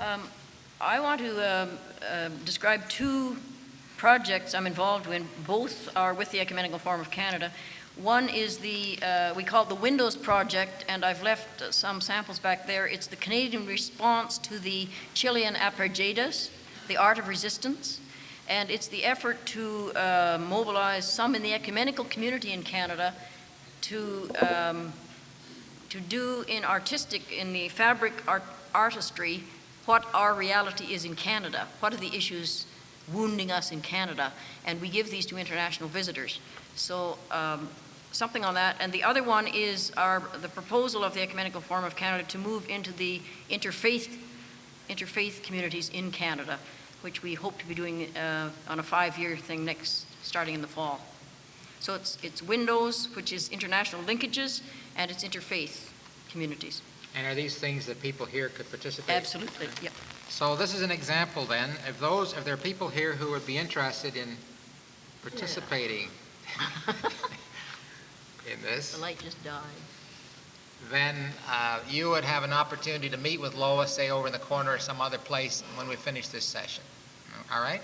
I want to describe two projects I'm involved in. Both are with the Ecumenical Forum of Canada. One is we call it the Windows Project, and I've left some samples back there. It's the Canadian response to the Chilean apartheids, the art of resistance, and it's the effort to mobilize some in the ecumenical community in Canada to do in the fabric artistry, what our reality is in Canada. What are the issues wounding us in Canada? And we give these to international visitors. So something on that. And the other one is the proposal of the Ecumenical Forum of Canada to move into the interfaith communities in Canada, which we hope to be doing on a 5-year thing starting in the fall. So it's Windows, which is international linkages, and it's interfaith communities. And are these things that people here could participate? Absolutely, yep. So this is an example then. If there are people here who would be interested in participating in this, the light just died. Then you would have an opportunity to meet with Lois, say over in the corner or some other place when we finish this session. All right?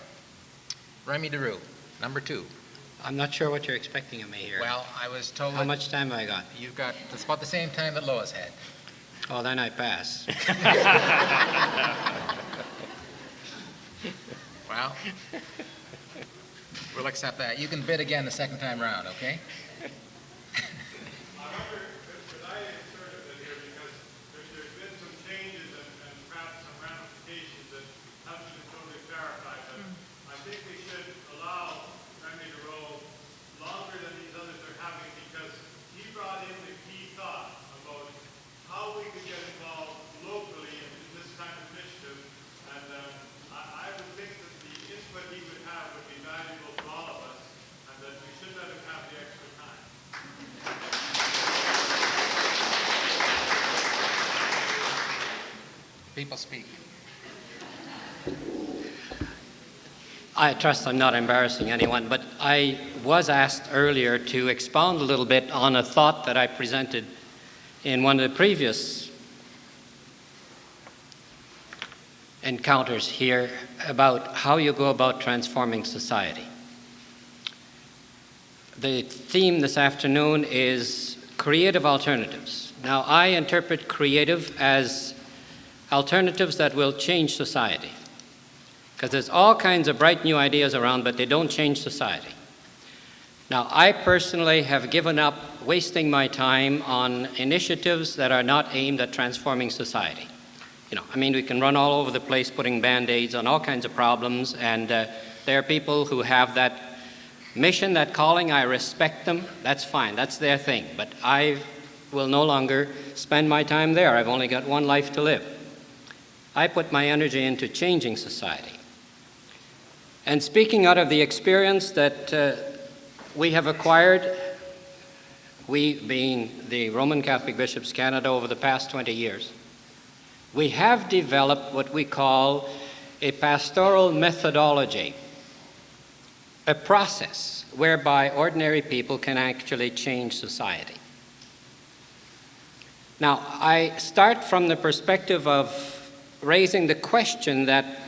Remi De Roo, number 2. I'm not sure what you're expecting of me here. Well, I was told How much time have I got? You've got about the same time that Lois had. Oh, then I pass. Well, we'll accept that. You can bid again the second time around, okay? I wonder, could I insert a bit here, because there's been some changes and perhaps some ramifications that haven't been totally clarified, but I think we should allow Remi De Roo longer than these others are having, because he brought in the key thought about how we could get involved locally in this kind of initiative, and I would think that the input he would have would be valuable to all of us, and that we should let him have the extra time. People speak. I trust I'm not embarrassing anyone, but I was asked earlier to expound a little bit on a thought that I presented in one of the previous encounters here about how you go about transforming society. The theme this afternoon is creative alternatives. Now, I interpret creative as alternatives that will change society, because there's all kinds of bright new ideas around, but they don't change society. Now, I personally have given up wasting my time on initiatives that are not aimed at transforming society. We can run all over the place putting Band-Aids on all kinds of problems, and there are people who have that mission, that calling. I respect them. That's fine. That's their thing. But I will no longer spend my time there. I've only got one life to live. I put my energy into changing society. And speaking out of the experience that we have acquired, we being the Roman Catholic Bishops Canada over the past 20 years, we have developed what we call a pastoral methodology, a process whereby ordinary people can actually change society. Now, I start from the perspective of raising the question that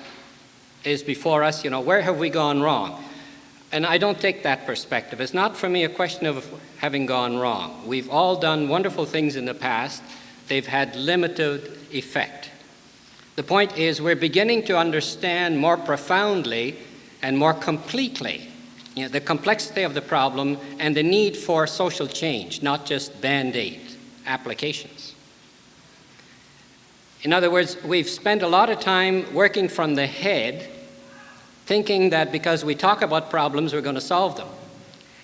is before us, where have we gone wrong? And I don't take that perspective. It's not for me a question of having gone wrong. We've all done wonderful things in the past. They've had limited effect. The point is we're beginning to understand more profoundly and more completely the complexity of the problem and the need for social change, not just Band-Aid applications. In other words, we've spent a lot of time working from the head, thinking that because we talk about problems, we're going to solve them.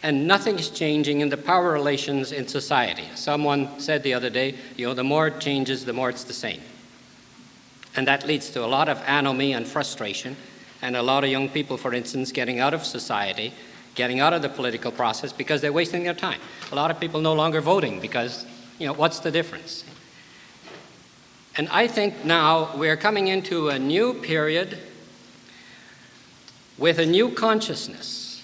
And nothing is changing in the power relations in society. Someone said the other day, the more it changes, the more it's the same. And that leads to a lot of anomie and frustration, and a lot of young people, for instance, getting out of society, getting out of the political process because they're wasting their time. A lot of people no longer voting because, what's the difference? And I think now we're coming into a new period with a new consciousness.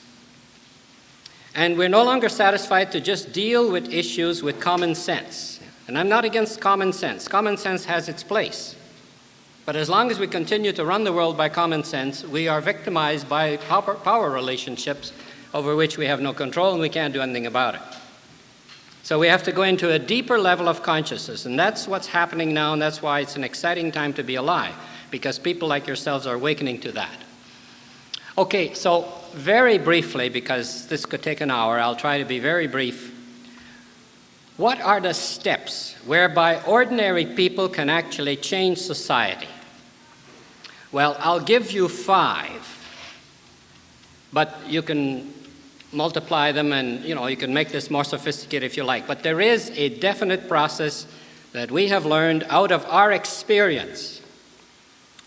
And we're no longer satisfied to just deal with issues with common sense. And I'm not against common sense. Common sense has its place. But as long as we continue to run the world by common sense, we are victimized by power relationships over which we have no control and we can't do anything about it. So we have to go into a deeper level of consciousness, and that's what's happening now, and that's why it's an exciting time to be alive, because people like yourselves are awakening to that. Okay, so very briefly, because this could take an hour, I'll try to be very brief. What are the steps whereby ordinary people can actually change society? Well, I'll give you 5, but you can multiply them and, you can make this more sophisticated if you like. But there is a definite process that we have learned out of our experience.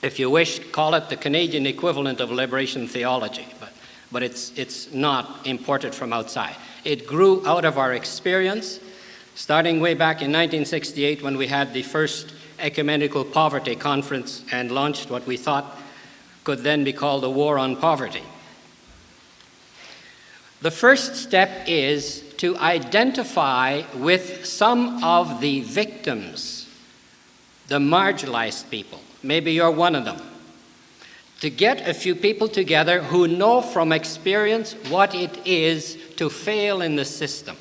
If you wish, call it the Canadian equivalent of liberation theology, but it's not imported from outside. It grew out of our experience, starting way back in 1968 when we had the first Ecumenical Poverty Conference and launched what we thought could then be called a war on poverty. The first step is to identify with some of the victims, the marginalized people. Maybe you're one of them. To get a few people together who know from experience what it is to fail in the system.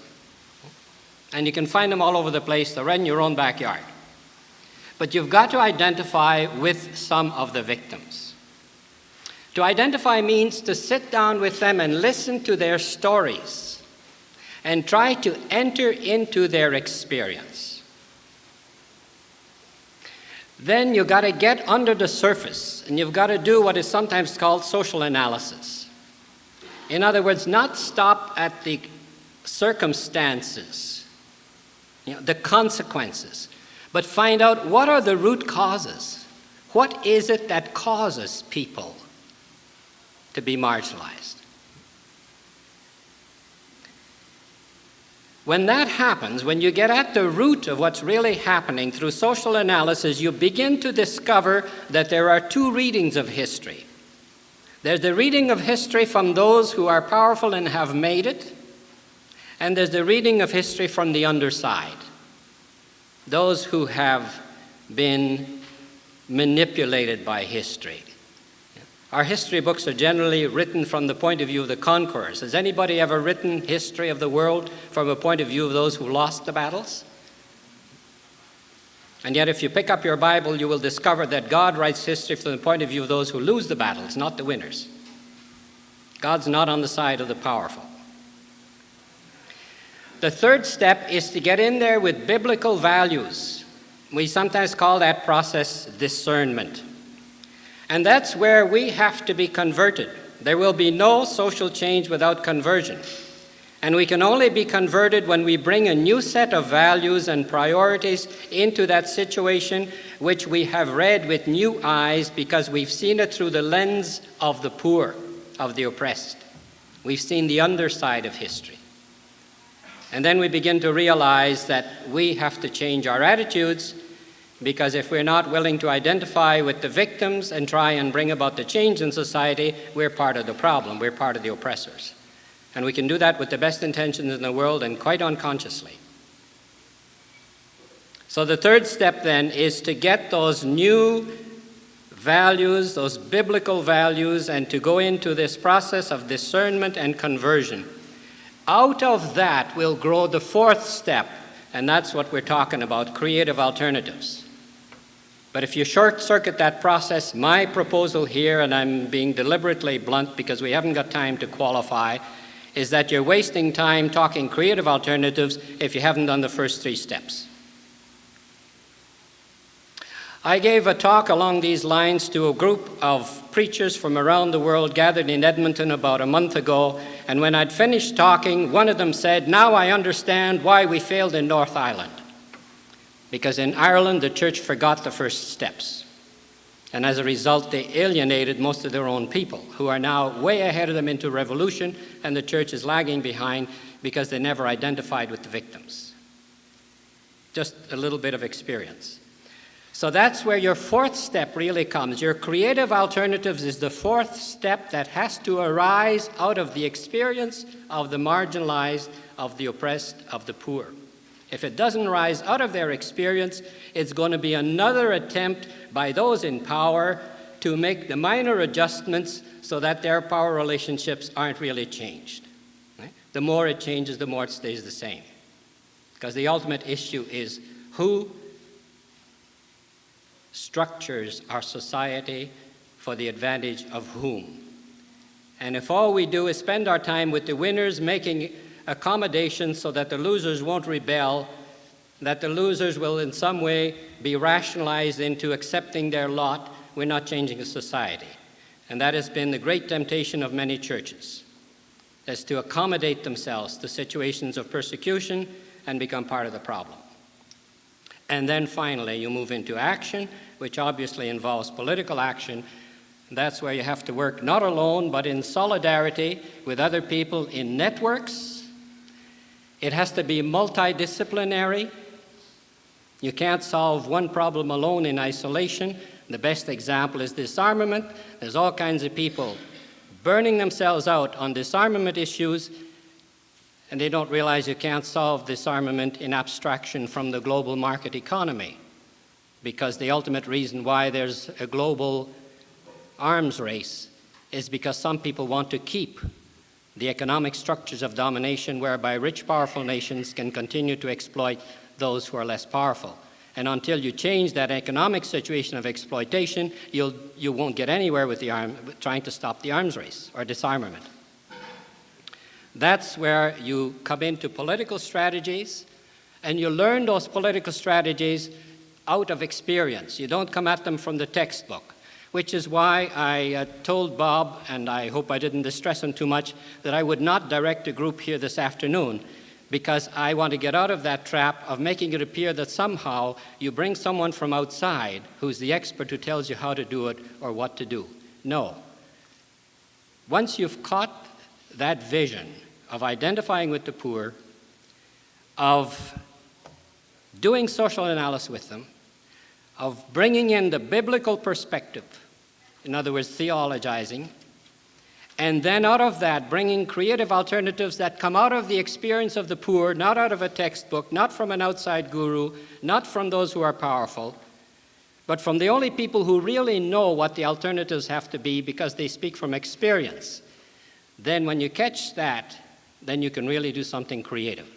And you can find them all over the place. They're right in your own backyard. But you've got to identify with some of the victims. To identify means to sit down with them and listen to their stories and try to enter into their experience. Then you've got to get under the surface and you've got to do what is sometimes called social analysis. In other words, not stop at the circumstances, the consequences, but find out what are the root causes. What is it that causes people to be marginalized? When that happens, when you get at the root of what's really happening through social analysis, you begin to discover that there are 2 readings of history. There's the reading of history from those who are powerful and have made it, and there's the reading of history from the underside, those who have been manipulated by history. Our history books are generally written from the point of view of the conquerors. Has anybody ever written history of the world from a point of view of those who lost the battles? And yet if you pick up your Bible, you will discover that God writes history from the point of view of those who lose the battles, not the winners. God's not on the side of the powerful. The third step is to get in there with biblical values. We sometimes call that process discernment. And that's where we have to be converted. There will be no social change without conversion. And we can only be converted when we bring a new set of values and priorities into that situation which we have read with new eyes because we've seen it through the lens of the poor, of the oppressed. We've seen the underside of history. And then we begin to realize that we have to change our attitudes, because if we're not willing to identify with the victims and try and bring about the change in society, we're part of the problem, we're part of the oppressors. And we can do that with the best intentions in the world and quite unconsciously. So the third step then is to get those new values, those biblical values, and to go into this process of discernment and conversion. Out of that will grow the fourth step, and that's what we're talking about, creative alternatives. But if you short-circuit that process, my proposal here, and I'm being deliberately blunt because we haven't got time to qualify, is that you're wasting time talking creative alternatives if you haven't done the first 3 steps. I gave a talk along these lines to a group of preachers from around the world gathered in Edmonton about a month ago, and when I'd finished talking, one of them said, "Now I understand why we failed in North Ireland. Because in Ireland, the church forgot the first steps. And as a result, they alienated most of their own people, who are now way ahead of them into revolution, and the church is lagging behind because they never identified with the victims." Just a little bit of experience. So that's where your fourth step really comes. Your creative alternatives is the fourth step that has to arise out of the experience of the marginalized, of the oppressed, of the poor. If it doesn't rise out of their experience, it's going to be another attempt by those in power to make the minor adjustments so that their power relationships aren't really changed. Right? The more it changes, the more it stays the same. Because the ultimate issue is who structures our society for the advantage of whom. And if all we do is spend our time with the winners making accommodations so that the losers won't rebel, that the losers will in some way be rationalized into accepting their lot, we're not changing a society. And that has been the great temptation of many churches, is to accommodate themselves to situations of persecution and become part of the problem. And then finally, you move into action, which obviously involves political action. That's where you have to work not alone, but in solidarity with other people in networks. It has to be multidisciplinary. You can't solve one problem alone in isolation. The best example is disarmament. There's all kinds of people burning themselves out on disarmament issues, and they don't realize you can't solve disarmament in abstraction from the global market economy, because the ultimate reason why there's a global arms race is because some people want to keep the economic structures of domination whereby rich, powerful nations can continue to exploit those who are less powerful. And until you change that economic situation of exploitation, you won't get anywhere with trying to stop the arms race or disarmament. That's where you come into political strategies, and you learn those political strategies out of experience. You don't come at them from the textbook, which is why I told Bob, and I hope I didn't distress him too much, that I would not direct a group here this afternoon, because I want to get out of that trap of making it appear that somehow you bring someone from outside who's the expert who tells you how to do it or what to do. No. Once you've caught that vision of identifying with the poor, of doing social analysis with them, of bringing in the biblical perspective, in other words, theologizing, and then out of that, bringing creative alternatives that come out of the experience of the poor, not out of a textbook, not from an outside guru, not from those who are powerful, but from the only people who really know what the alternatives have to be because they speak from experience. Then when you catch that, then you can really do something creative.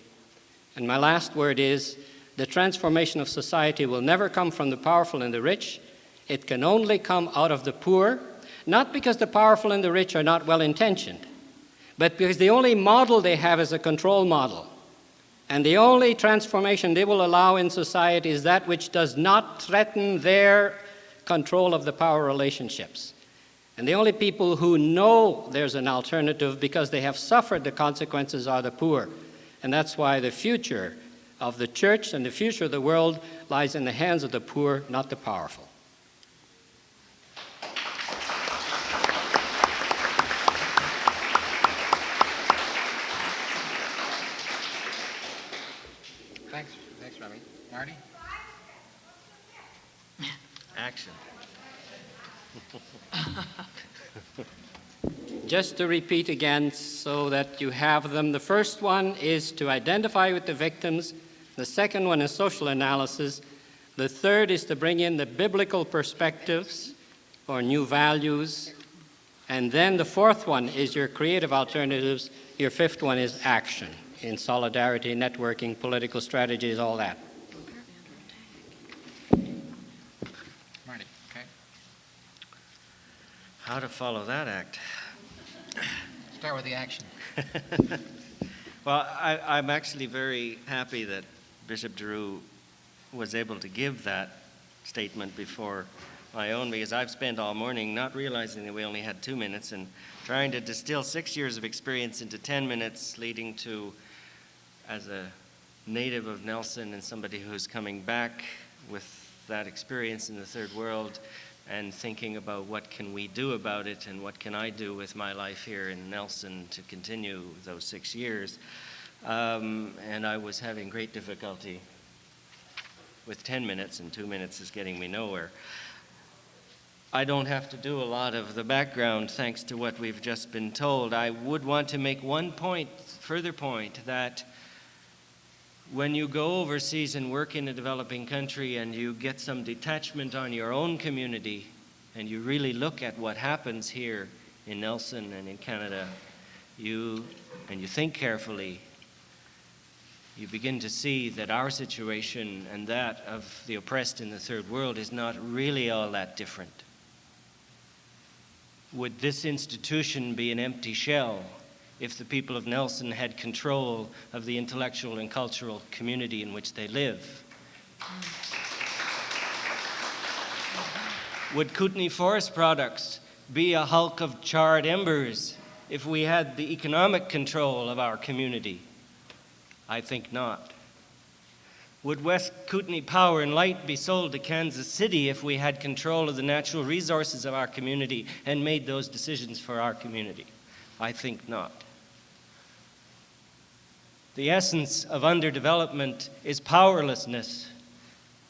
And my last word is, the transformation of society will never come from the powerful and the rich. It can only come out of the poor, not because the powerful and the rich are not well-intentioned, but because the only model they have is a control model. And the only transformation they will allow in society is that which does not threaten their control of the power relationships. And the only people who know there's an alternative because they have suffered the consequences are the poor. And that's why the future of the church and the future of the world lies in the hands of the poor, not the powerful. Thanks, Remi. Marty? Action. Just to repeat again so that you have them, the first one is to identify with the victims. The second one is social analysis. The third is to bring in the biblical perspectives or new values. And then the fourth one is your creative alternatives. Your fifth one is action in solidarity, networking, political strategies, all that. Marty, okay. How to follow that act? Start with the action. Well, I'm actually very happy that Bishop De Roo was able to give that statement before my own, because I've spent all morning not realizing that we only had 2 minutes and trying to distill 6 years of experience into 10 minutes, leading to, as a native of Nelson and somebody who's coming back with that experience in the third world and thinking about what can we do about it and what can I do with my life here in Nelson to continue those 6 years. And I was having great difficulty with 10 minutes, and 2 minutes is getting me nowhere. I don't have to do a lot of the background thanks to what we've just been told. I would want to make one point, further point, that when you go overseas and work in a developing country and you get some detachment on your own community and you really look at what happens here in Nelson and in Canada, you think carefully, you begin to see that our situation and that of the oppressed in the third world is not really all that different. Would this institution be an empty shell if the people of Nelson had control of the intellectual and cultural community in which they live? Would Kootenay forest products be a hulk of charred embers if we had the economic control of our community? I think not. Would West Kootenay Power and Light be sold to Kansas City if we had control of the natural resources of our community and made those decisions for our community? I think not. The essence of underdevelopment is powerlessness,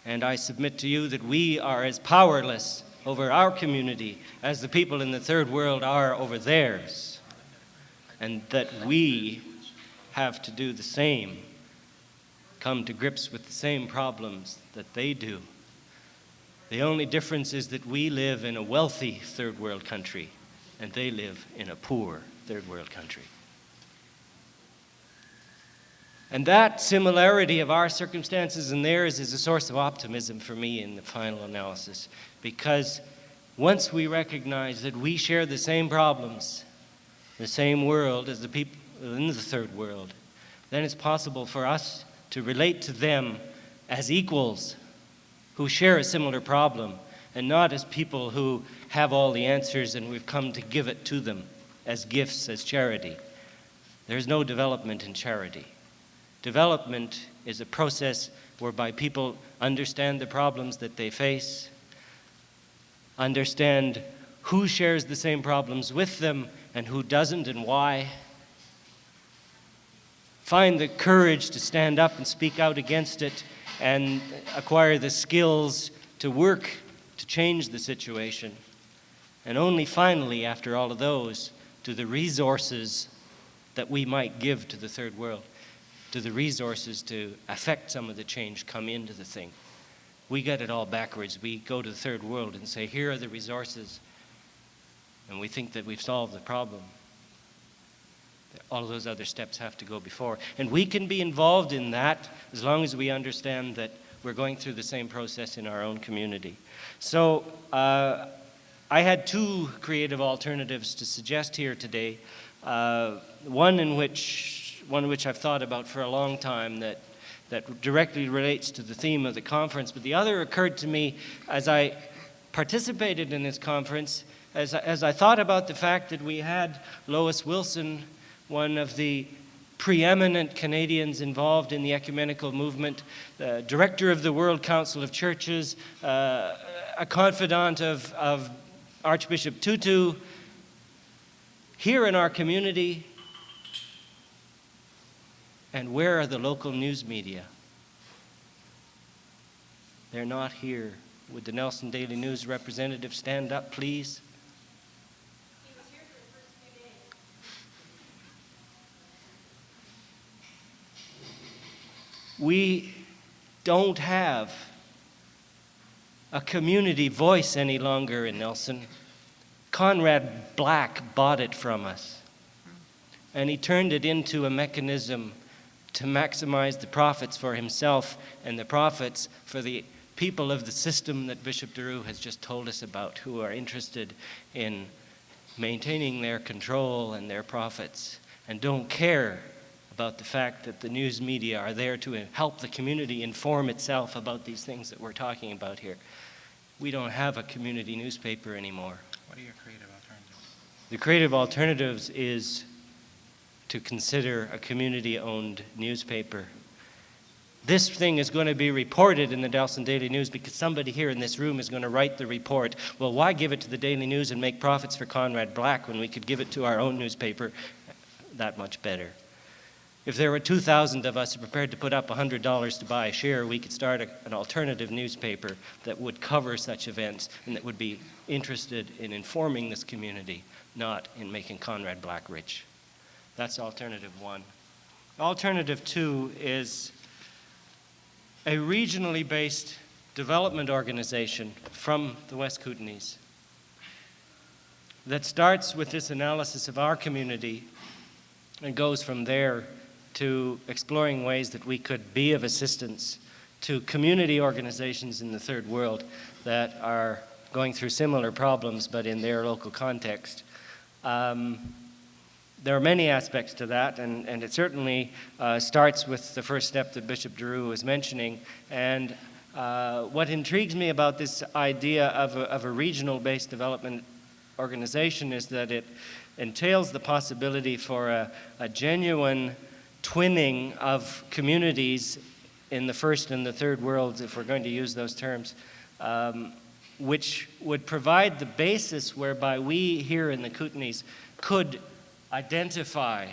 and I submit to you that we are as powerless over our community as the people in the third world are over theirs, and that we have to do the same, come to grips with the same problems that they do. The only difference is that we live in a wealthy third world country, and they live in a poor third world country. And that similarity of our circumstances and theirs is a source of optimism for me in the final analysis, because once we recognize that we share the same problems, the same world as the people in the third world, then it's possible for us to relate to them as equals who share a similar problem, and not as people who have all the answers and we've come to give it to them as gifts, as charity. There's no development in charity. Development is a process whereby people understand the problems that they face, understand who shares the same problems with them and who doesn't and why, find the courage to stand up and speak out against it, and acquire the skills to work to change the situation. And only finally, after all of those, do the resources that we might give to the third world, do the resources to affect some of the change come into the thing. We get it all backwards. We go to the third world and say, here are the resources, and we think that we've solved the problem. All of those other steps have to go before. And we can be involved in that as long as we understand that we're going through the same process in our own community. So I had two creative alternatives to suggest here today. One which I've thought about for a long time that directly relates to the theme of the conference, but the other occurred to me as I participated in this conference, as I thought about the fact that we had Lois Wilson, one of the preeminent Canadians involved in the ecumenical movement, the director of the World Council of Churches, a confidant of Archbishop Tutu, here in our community. And where are the local news media? They're not here. Would the Nelson Daily News representative stand up, please? He was here for the first few days. We don't have a community voice any longer in Nelson. Conrad Black bought it from us, and he turned it into a mechanism to maximize the profits for himself and the profits for the people of the system that Bishop De Roo has just told us about, who are interested in maintaining their control and their profits and don't care about the fact that the news media are there to help the community inform itself about these things that we're talking about here. We don't have a community newspaper anymore. What are your creative alternatives? The creative alternatives is to consider a community-owned newspaper. This thing is going to be reported in the Nelson Daily News because somebody here in this room is going to write the report. Well, why give it to the Daily News and make profits for Conrad Black when we could give it to our own newspaper that much better? If there were 2,000 of us prepared to put up $100 to buy a share, we could start an alternative newspaper that would cover such events and that would be interested in informing this community, not in making Conrad Black rich. That's alternative one. Alternative two is a regionally based development organization from the West Kootenays that starts with this analysis of our community and goes from there to exploring ways that we could be of assistance to community organizations in the third world that are going through similar problems but in their local context. There are many aspects to that, and it certainly starts with the first step that Bishop De Roo was mentioning. And what intrigues me about this idea of a regional-based development organization is that it entails the possibility for a genuine twinning of communities in the first and the third worlds, if we're going to use those terms, which would provide the basis whereby we here in the Kootenays could identify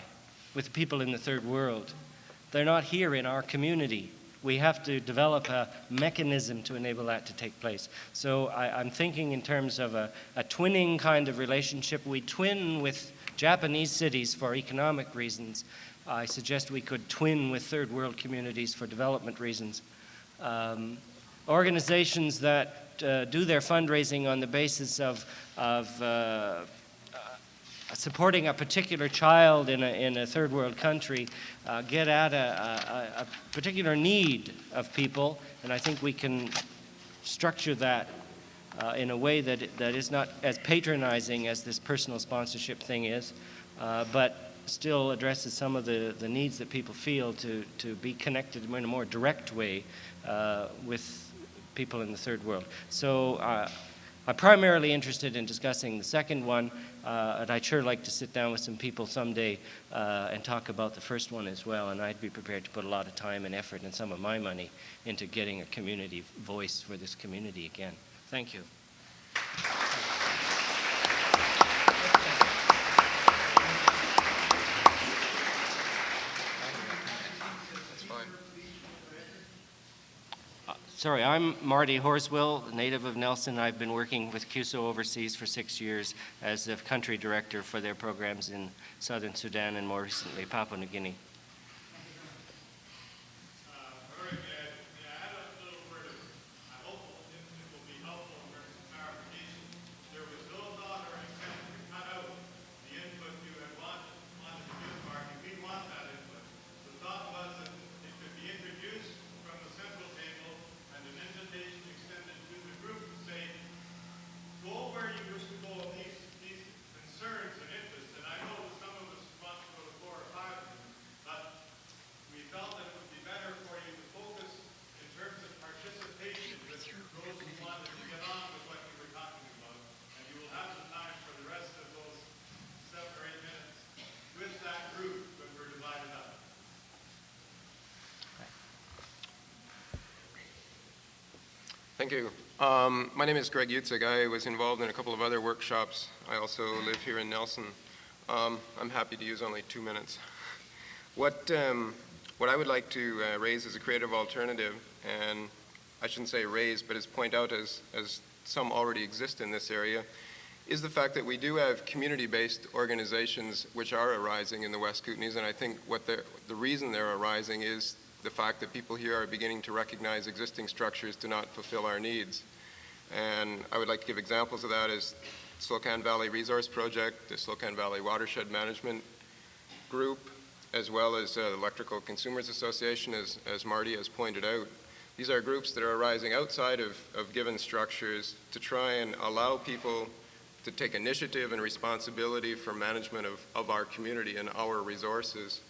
with people in the third world. They're not here in our community. We have to develop a mechanism to enable that to take place. So I'm thinking in terms of a twinning kind of relationship. We twin with Japanese cities for economic reasons. I suggest we could twin with third world communities for development reasons. Organizations that do their fundraising on the basis of supporting a particular child in a third world country get at a particular need of people, and I think we can structure that in a way that is not as patronizing as this personal sponsorship thing is, but still addresses some of the needs that people feel to be connected in a more direct way with people in the third world. So I'm primarily interested in discussing the second one, and I'd sure like to sit down with some people someday and talk about the first one as well, and I'd be prepared to put a lot of time and effort and some of my money into getting a community voice for this community again. Thank you. Sorry, I'm Marty Horswill, native of Nelson. I've been working with CUSO overseas for 6 years as the country director for their programs in southern Sudan and more recently Papua New Guinea. Very good. Yeah, I had a little word of, I hope it will be helpful in terms of clarification. There was no thought or intent to cut out the input you had wanted to give, Marty. We want that input. The thought was that it could be introduced from the central table and an invitation extended to the group to say, go where you wish to go on these concerns and interests. And I know some of us want to go to 4 or 5 of them, but we felt that it would be better for you to focus in terms of participation with those who wanted to get on with what you were talking about. And you will have some time for the rest of those 7 or 8 minutes with that group when we're divided up. Thank you. My name is Greg Utzig. I was involved in a couple of other workshops. I also live here in Nelson. I'm happy to use only 2 minutes. What I would like to raise as a creative alternative, and I shouldn't say raise, but as point out as some already exist in this area, is the fact that we do have community-based organizations which are arising in the West Kootenays, and I think what the reason they're arising is the fact that people here are beginning to recognize existing structures do not fulfill our needs. And I would like to give examples of that as Slocan Valley Resource Project, the Slocan Valley Watershed Management Group, as well as the Electrical Consumers Association, as Marty has pointed out. These are groups that are arising outside of given structures to try and allow people to take initiative and responsibility for management of our community and our resources.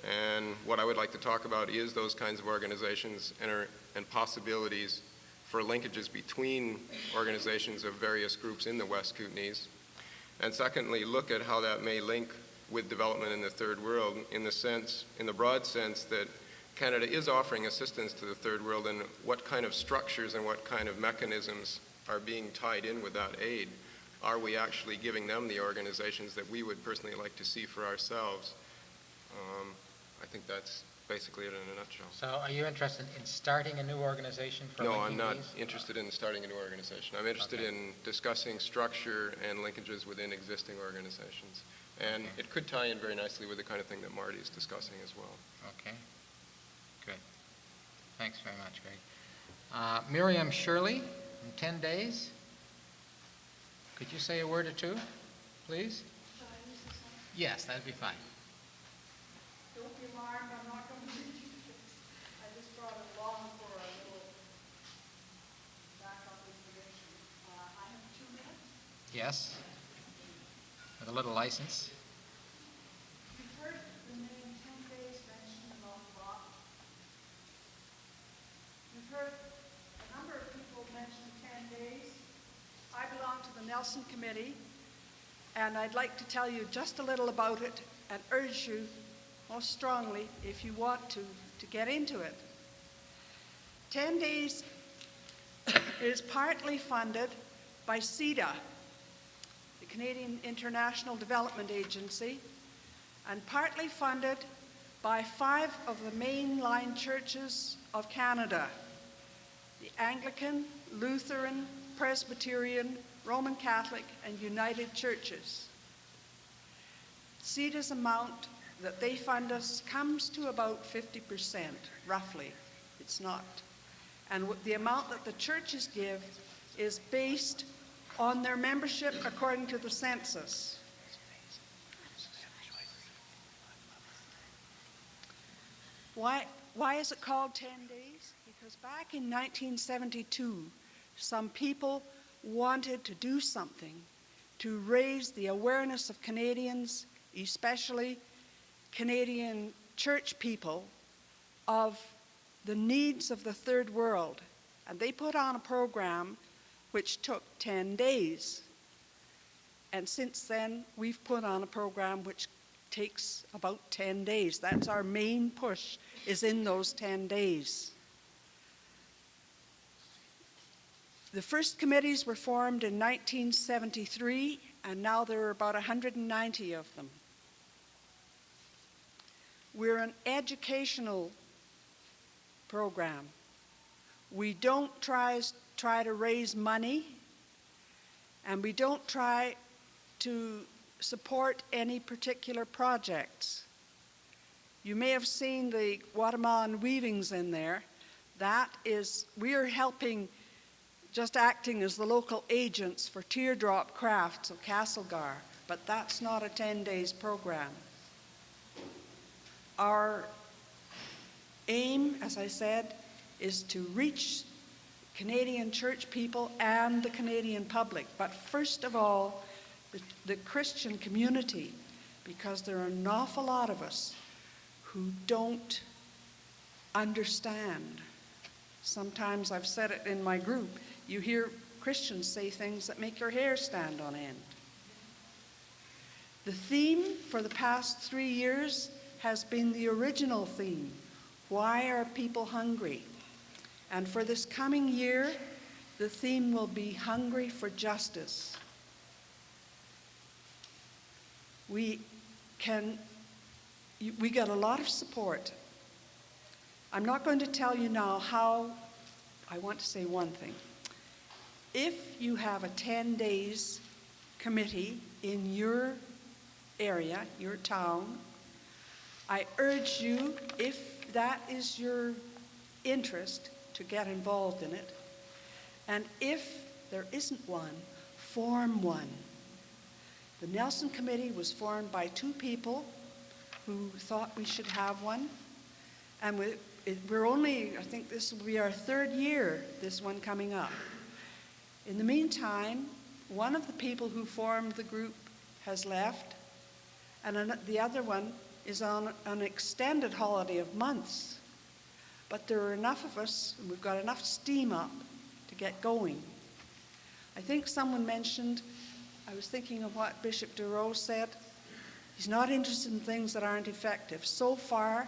And what I would like to talk about is those kinds of organizations and possibilities for linkages between organizations of various groups in the West Kootenays. And secondly, look at how that may link with development in the third world in the broad sense that Canada is offering assistance to the third world, and what kind of structures and what kind of mechanisms are being tied in with that aid. Are we actually giving them the organizations that we would personally like to see for ourselves? I think that's basically it in a nutshell. So are you interested in starting a new organization for No, linking I'm not these? interested in starting a new organization. I'm interested in discussing structure and linkages within existing organizations. And it could tie in very nicely with the kind of thing that Marty is discussing as well. Okay, good. Thanks very much, Greg. Miriam Shirley, in 10 days. Could you say a word or two, please? Yes, that'd be fine. Don't be alarmed, I'm not going to read you this. I just brought it along for a little backup information. I have 2 minutes. Yes, with a little license. You've heard the name 10 days mentioned an awful lot. You've heard a number of people mention 10 days. I belong to the Nelson Committee, and I'd like to tell you just a little about it and urge you most strongly, if you want to get into it. 10 days is partly funded by CEDA, the Canadian International Development Agency, and partly funded by 5 of the mainline churches of Canada: the Anglican, Lutheran, Presbyterian, Roman Catholic, and United Churches. CEDA's amount that they fund us comes to about 50%, roughly. It's not. And the amount that the churches give is based on their membership according to the census. Why is it called 10 days? Because back in 1972, some people wanted to do something to raise the awareness of Canadians, especially Canadian church people, of the needs of the third world. And they put on a program which took 10 days. And since then, we've put on a program which takes about 10 days. That's our main push, is in those 10 days. The first committees were formed in 1973, and now there are about 190 of them. We're an educational program. We don't try to raise money, and we don't try to support any particular projects. You may have seen the Guatemalan weavings in there. That is, we are helping, just acting as the local agents for Teardrop Crafts of Castlegar, but that's not a 10 days program. Our aim, as I said, is to reach Canadian church people and the Canadian public, but first of all, the Christian community, because there are an awful lot of us who don't understand. Sometimes I've said it in my group, you hear Christians say things that make your hair stand on end. The theme for the past 3 years has been the original theme, why are people hungry? And for this coming year, the theme will be hungry for justice. We got a lot of support. I'm not going to tell you now how. I want to say one thing. If you have a 10 days committee in your area, your town, I urge you, if that is your interest, to get involved in it. And if there isn't one, form one. The Nelson Committee was formed by 2 people who thought we should have one. And we're only, I think this will be our 3rd year, this one coming up. In the meantime, one of the people who formed the group has left, and the other one is on an extended holiday of months. But there are enough of us, and we've got enough steam up to get going. I think someone mentioned, I was thinking of what Bishop De Roo said, he's not interested in things that aren't effective. So far,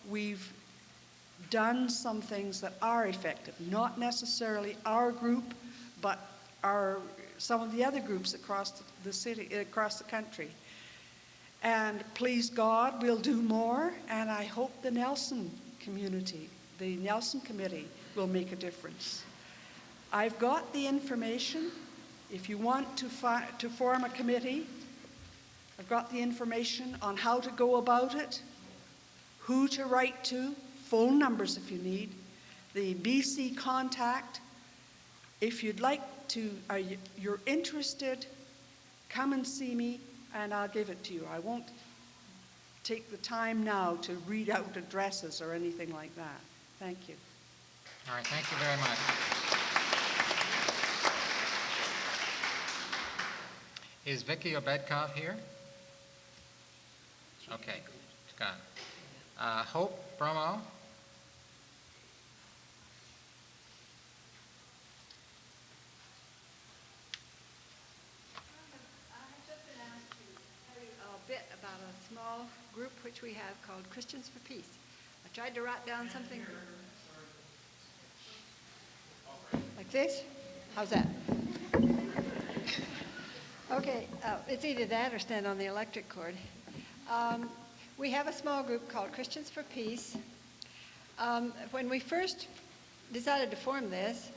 we've done some things that are effective, not necessarily our group, but some of the other groups across the city, across the country. And please God, we'll do more, and I hope the Nelson community, the Nelson Committee, will make a difference. I've got the information. If you want to form a committee, I've got the information on how to go about it, who to write to, phone numbers if you need. the BC contact. If you'd like to, you're interested, come and see me and I'll give it to you. I won't take the time now to read out addresses or anything like that. Thank you. All right, thank you very much. Is Vicky Obedkov here? Okay, it's gone. Hope Bronaugh? A bit about a small group which we have called Christians for Peace. I tried to write down something like this. How's that? Okay, it's either that or stand on the electric cord. We have a small group called Christians for Peace. When we first decided to form this,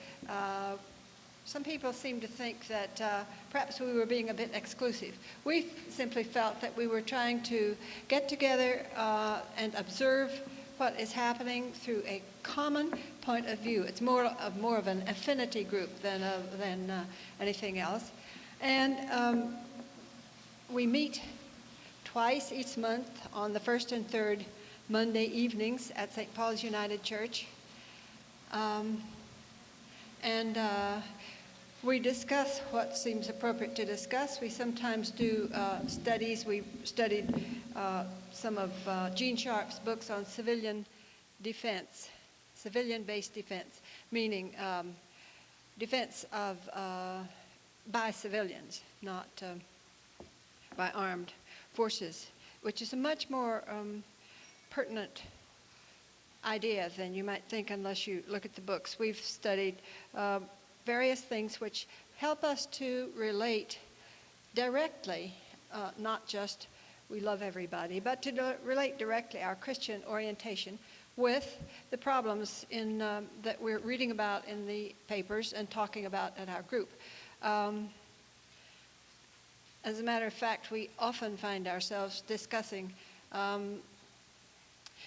some people seemed to think that perhaps we were being a bit exclusive. We simply felt that we were trying to get together and observe what is happening through a common point of view. It's more of an affinity group than anything else. And we meet twice each month on the first and third Monday evenings at St. Paul's United Church. We discuss what seems appropriate to discuss. We sometimes do studies. We studied some of Gene Sharp's books on civilian defense, civilian-based defense, meaning defense of by civilians, not by armed forces, which is a much more pertinent idea than you might think unless you look at the books. We've studied various things which help us to relate directly, not just we love everybody, but to relate directly our Christian orientation with the problems that we're reading about in the papers and talking about at our group. As a matter of fact, we often find ourselves discussing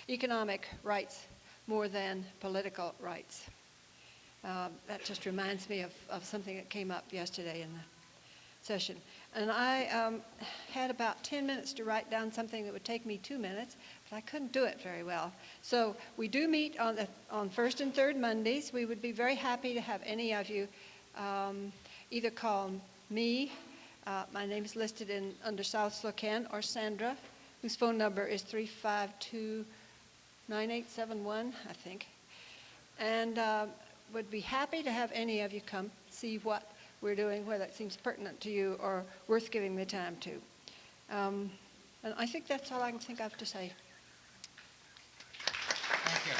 economic rights more than political rights. That just reminds me of something that came up yesterday in the session. And I had about 10 minutes to write down something that would take me 2 minutes, but I couldn't do it very well. So we do meet on first and third Mondays. We would be very happy to have any of you either call me. My name is listed under South Slocan, or Sandra, whose phone number is 352-9871, I think. And would be happy to have any of you come see what we're doing, whether it seems pertinent to you or worth giving the time to. And I think that's all I can think of to say. Thank you.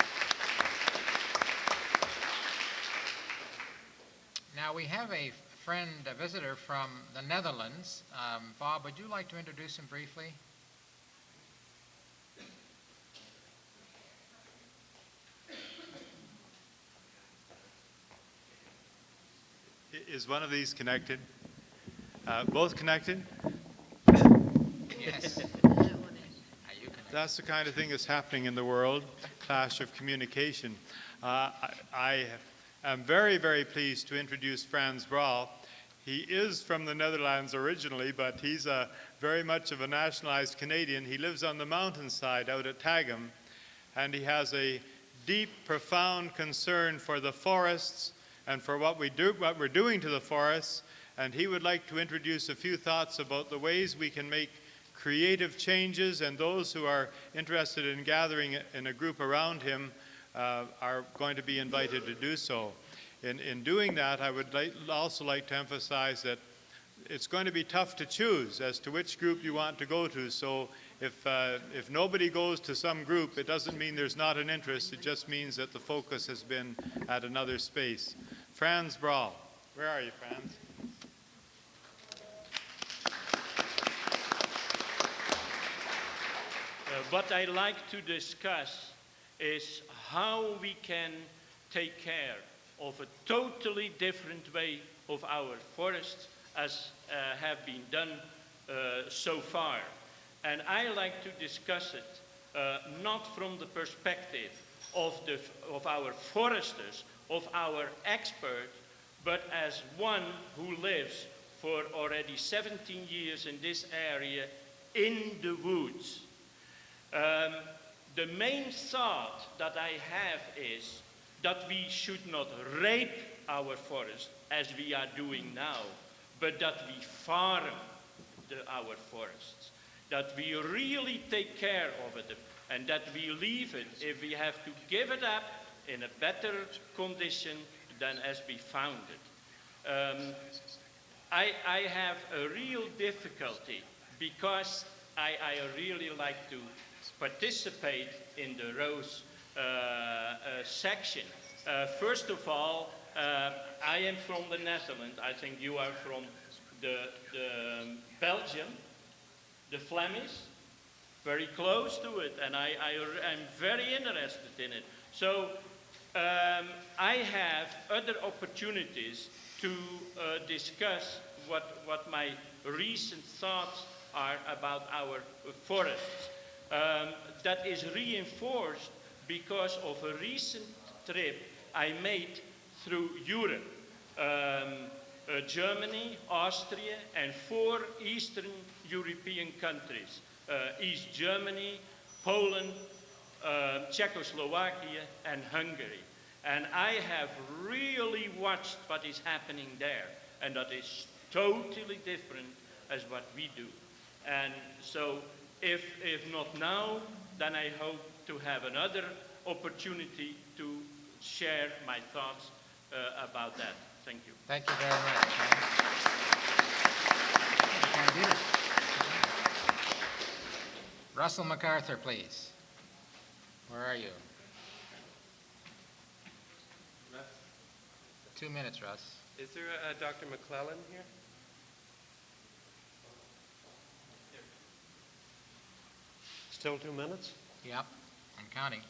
Now we have a friend, a visitor from the Netherlands. Bob, would you like to introduce him briefly? Is one of these connected? Both connected? Yes. That's the kind of thing that's happening in the world, clash of communication. I am very, very pleased to introduce Franz Braal. He is from the Netherlands originally, but he's very much of a nationalized Canadian. He lives on the mountainside out at Tagum, and he has a deep, profound concern for the forests and for what we're doing to the forests, and he would like to introduce a few thoughts about the ways we can make creative changes, and those who are interested in gathering in a group around him are going to be invited to do so. In doing that, I would also like to emphasize that it's going to be tough to choose as to which group you want to go to, so if nobody goes to some group, it doesn't mean there's not an interest, it just means that the focus has been at another space. Franz Braal. Where are you, Franz? What I like to discuss is how we can take care of a totally different way of our forests as have been done so far. And I like to discuss it not from the perspective of our foresters, of our experts, but as one who lives for already 17 years in this area in the woods. The main thought that I have is that we should not rape our forest as we are doing now, but that we farm our forests, that we really take care of it, and that we leave it, if we have to give it up, in a better condition than as we found it. I have a real difficulty because I really like to participate in the rose section. First of all, I am from the Netherlands. I think you are from the Belgium, the Flemish, very close to it, and I'm very interested in it. So I have other opportunities to discuss what my recent thoughts are about our forests. That is reinforced because of a recent trip I made through Europe. Germany, Austria, and 4 Eastern European countries. East Germany, Poland, Czechoslovakia, and Hungary. And I have really watched what is happening there, and that is totally different as what we do. And so if not now, then I hope to have another opportunity to share my thoughts about that. Thank you. Thank you very much. Russell McArthur, please. Where are you? 2 minutes, Russ. Is there a Dr. McClellan here? Still 2 minutes? Yep, I'm counting.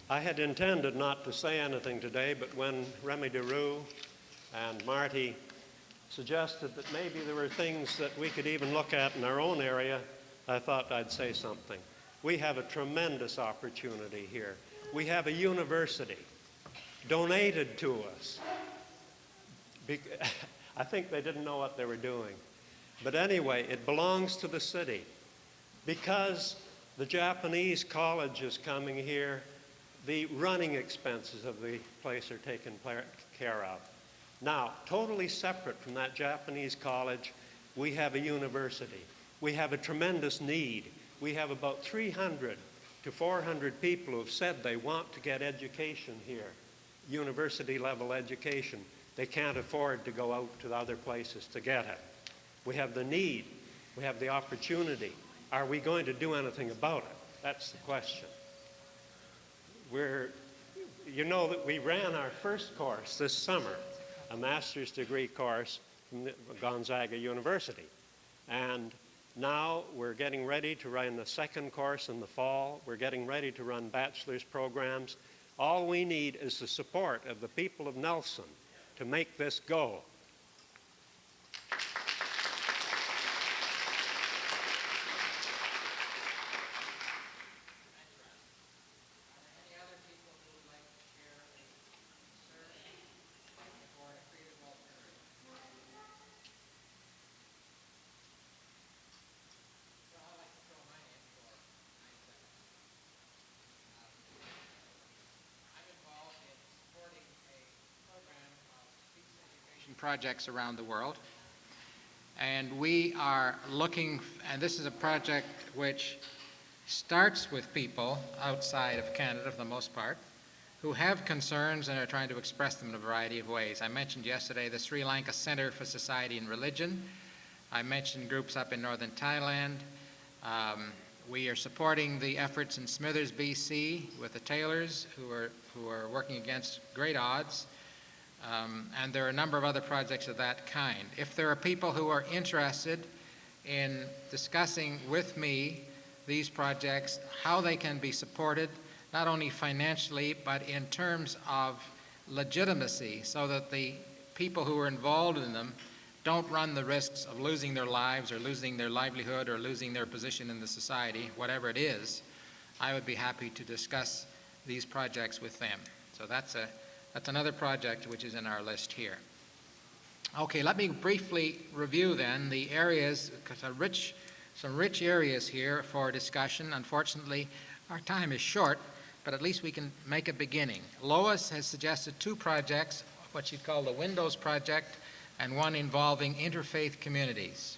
I had intended not to say anything today, but when Remi De Roo and Marty suggested that maybe there were things that we could even look at in our own area, I thought I'd say something. We have a tremendous opportunity here. We have a university donated to us. I think they didn't know what they were doing. But anyway, it belongs to the city. Because the Japanese college is coming here, the running expenses of the place are taken care of. Now, totally separate from that Japanese college, we have a university. We have a tremendous need. We have about 300 to 400 people who have said they want to get education here, university-level education. They can't afford to go out to the other places to get it. We have the need. We have the opportunity. Are we going to do anything about it? That's the question. You know that we ran our first course this summer, a master's degree course from Gonzaga University. And now we're getting ready to run the second course in the fall. We're getting ready to run bachelor's programs. All we need is the support of the people of Nelson to make this go. Projects around the world, and we are looking, and this is a project which starts with people outside of Canada for the most part who have concerns and are trying to express them in a variety of ways. I mentioned yesterday the Sri Lanka Center for Society and Religion. I mentioned groups up in northern Thailand. We are supporting the efforts in Smithers, BC with the Taylors who are working against great odds. And there are a number of other projects of that kind. If there are people who are interested in discussing with me these projects, how they can be supported, not only financially, but in terms of legitimacy, so that the people who are involved in them don't run the risks of losing their lives or losing their livelihood or losing their position in the society, whatever it is, I would be happy to discuss these projects with them. So that's another project which is in our list here. Okay, let me briefly review then the areas, because some rich areas here for discussion. Unfortunately, our time is short, but at least we can make a beginning. Lois has suggested two projects, what she'd call the Windows Project, and one involving interfaith communities.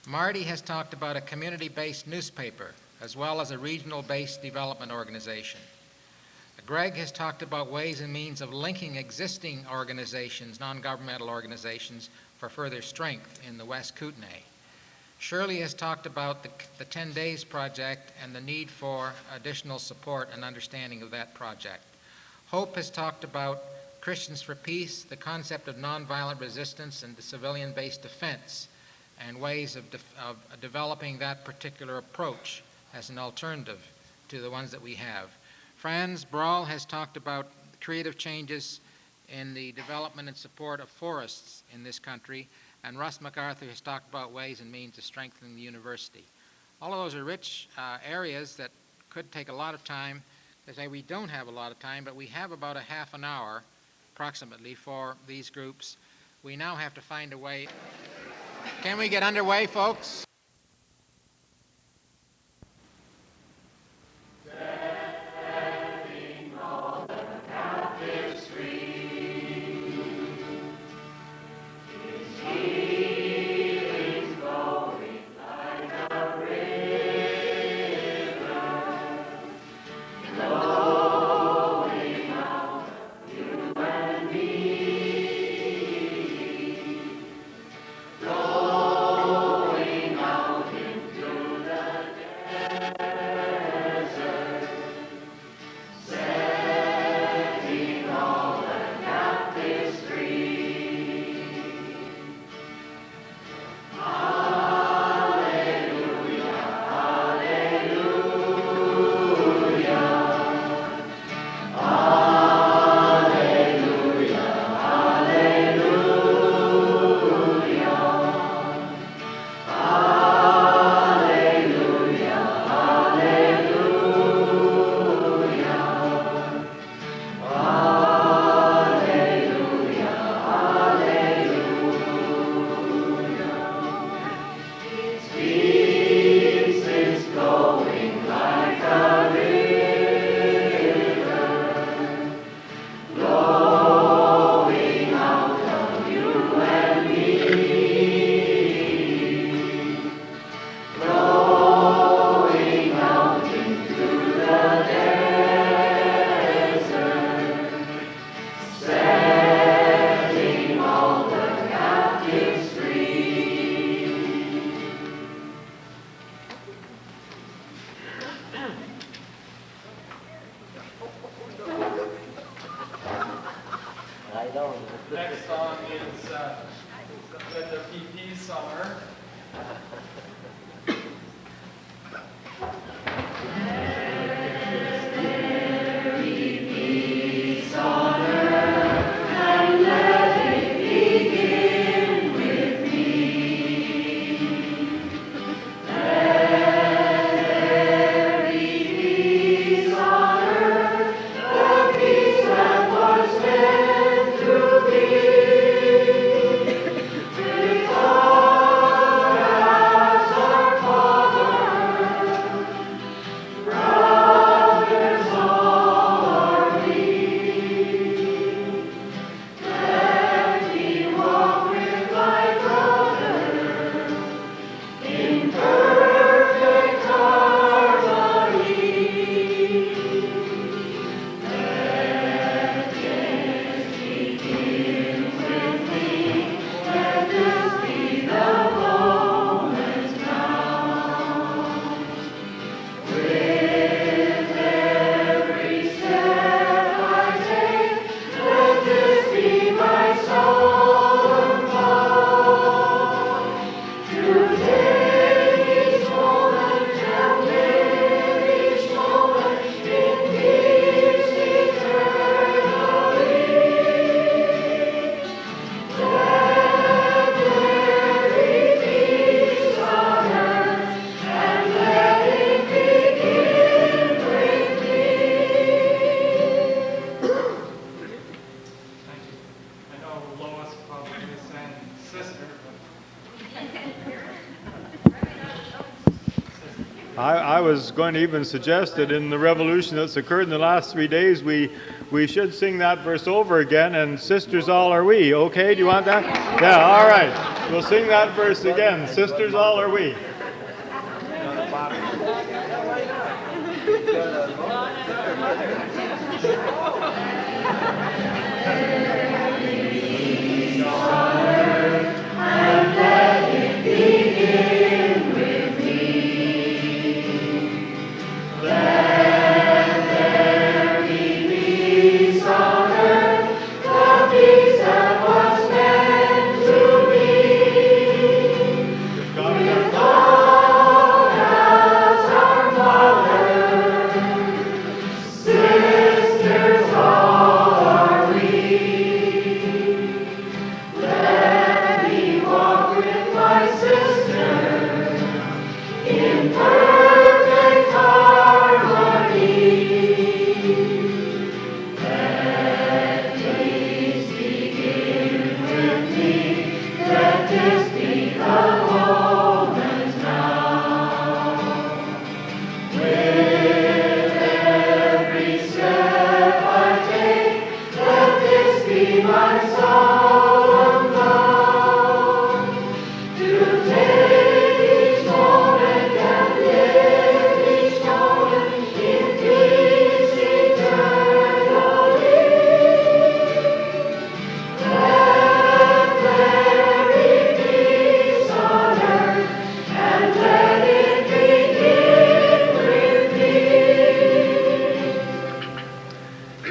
Marty has talked about a community-based newspaper, as well as a regional-based development organization. Greg has talked about ways and means of linking existing organizations, non-governmental organizations, for further strength in the West Kootenay. Shirley has talked about the 10 Days Project and the need for additional support and understanding of that project. Hope has talked about Christians for Peace, the concept of nonviolent resistance and the civilian-based defense, and ways of developing that particular approach as an alternative to the ones that we have. Franz Braal has talked about creative changes in the development and support of forests in this country, and Russ McArthur has talked about ways and means of strengthening the university. All of those are rich areas that could take a lot of time. As I say, we don't have a lot of time, but we have about a half an hour approximately for these groups. We now have to find a way. Can we get underway, folks? Next song is When the PP Summer. Because I was going to even suggest that in the revolution that's occurred in the last 3 days, we should sing that verse over again, and sisters all are we. Okay, do you want that? Yeah, all right. We'll sing that verse again. Sisters all are we.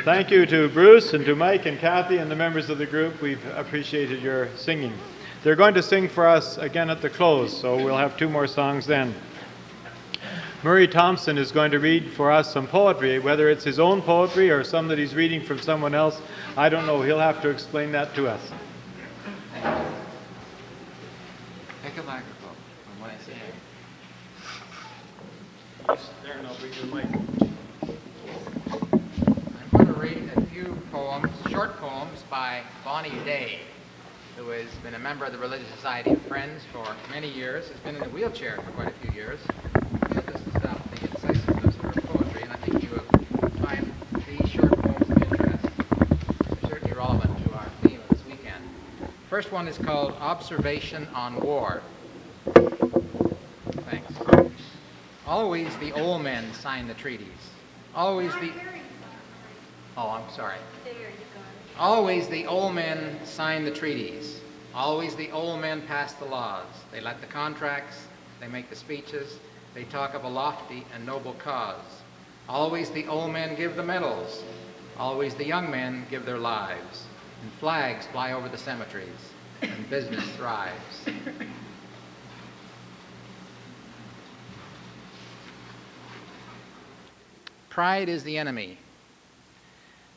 Thank you to Bruce and to Mike and Cathy and the members of the group. We've appreciated your singing. They're going to sing for us again at the close, so we'll have 2 more songs then. Murray Thomson is going to read for us some poetry, whether it's his own poetry or some that he's reading from someone else. I don't know. He'll have to explain that to us. Take a microphone from what I say. There, no, we can make. I'm going to read a few poems, short poems by Bonnie Day, who has been a member of the Religious Society of Friends for many years, has been in a wheelchair for quite a few years. But this is the incisiveness of her poetry, and I think you will find these short poems of interest. They're certainly relevant to our theme of this weekend. First one is called Observation on War. Thanks. Always the old men sign the treaties. Always the... Oh, I'm sorry. Always the old men sign the treaties. Always the old men pass the laws. They let the contracts, they make the speeches, they talk of a lofty and noble cause. Always the old men give the medals. Always the young men give their lives. And flags fly over the cemeteries, and business thrives. Pride is the enemy.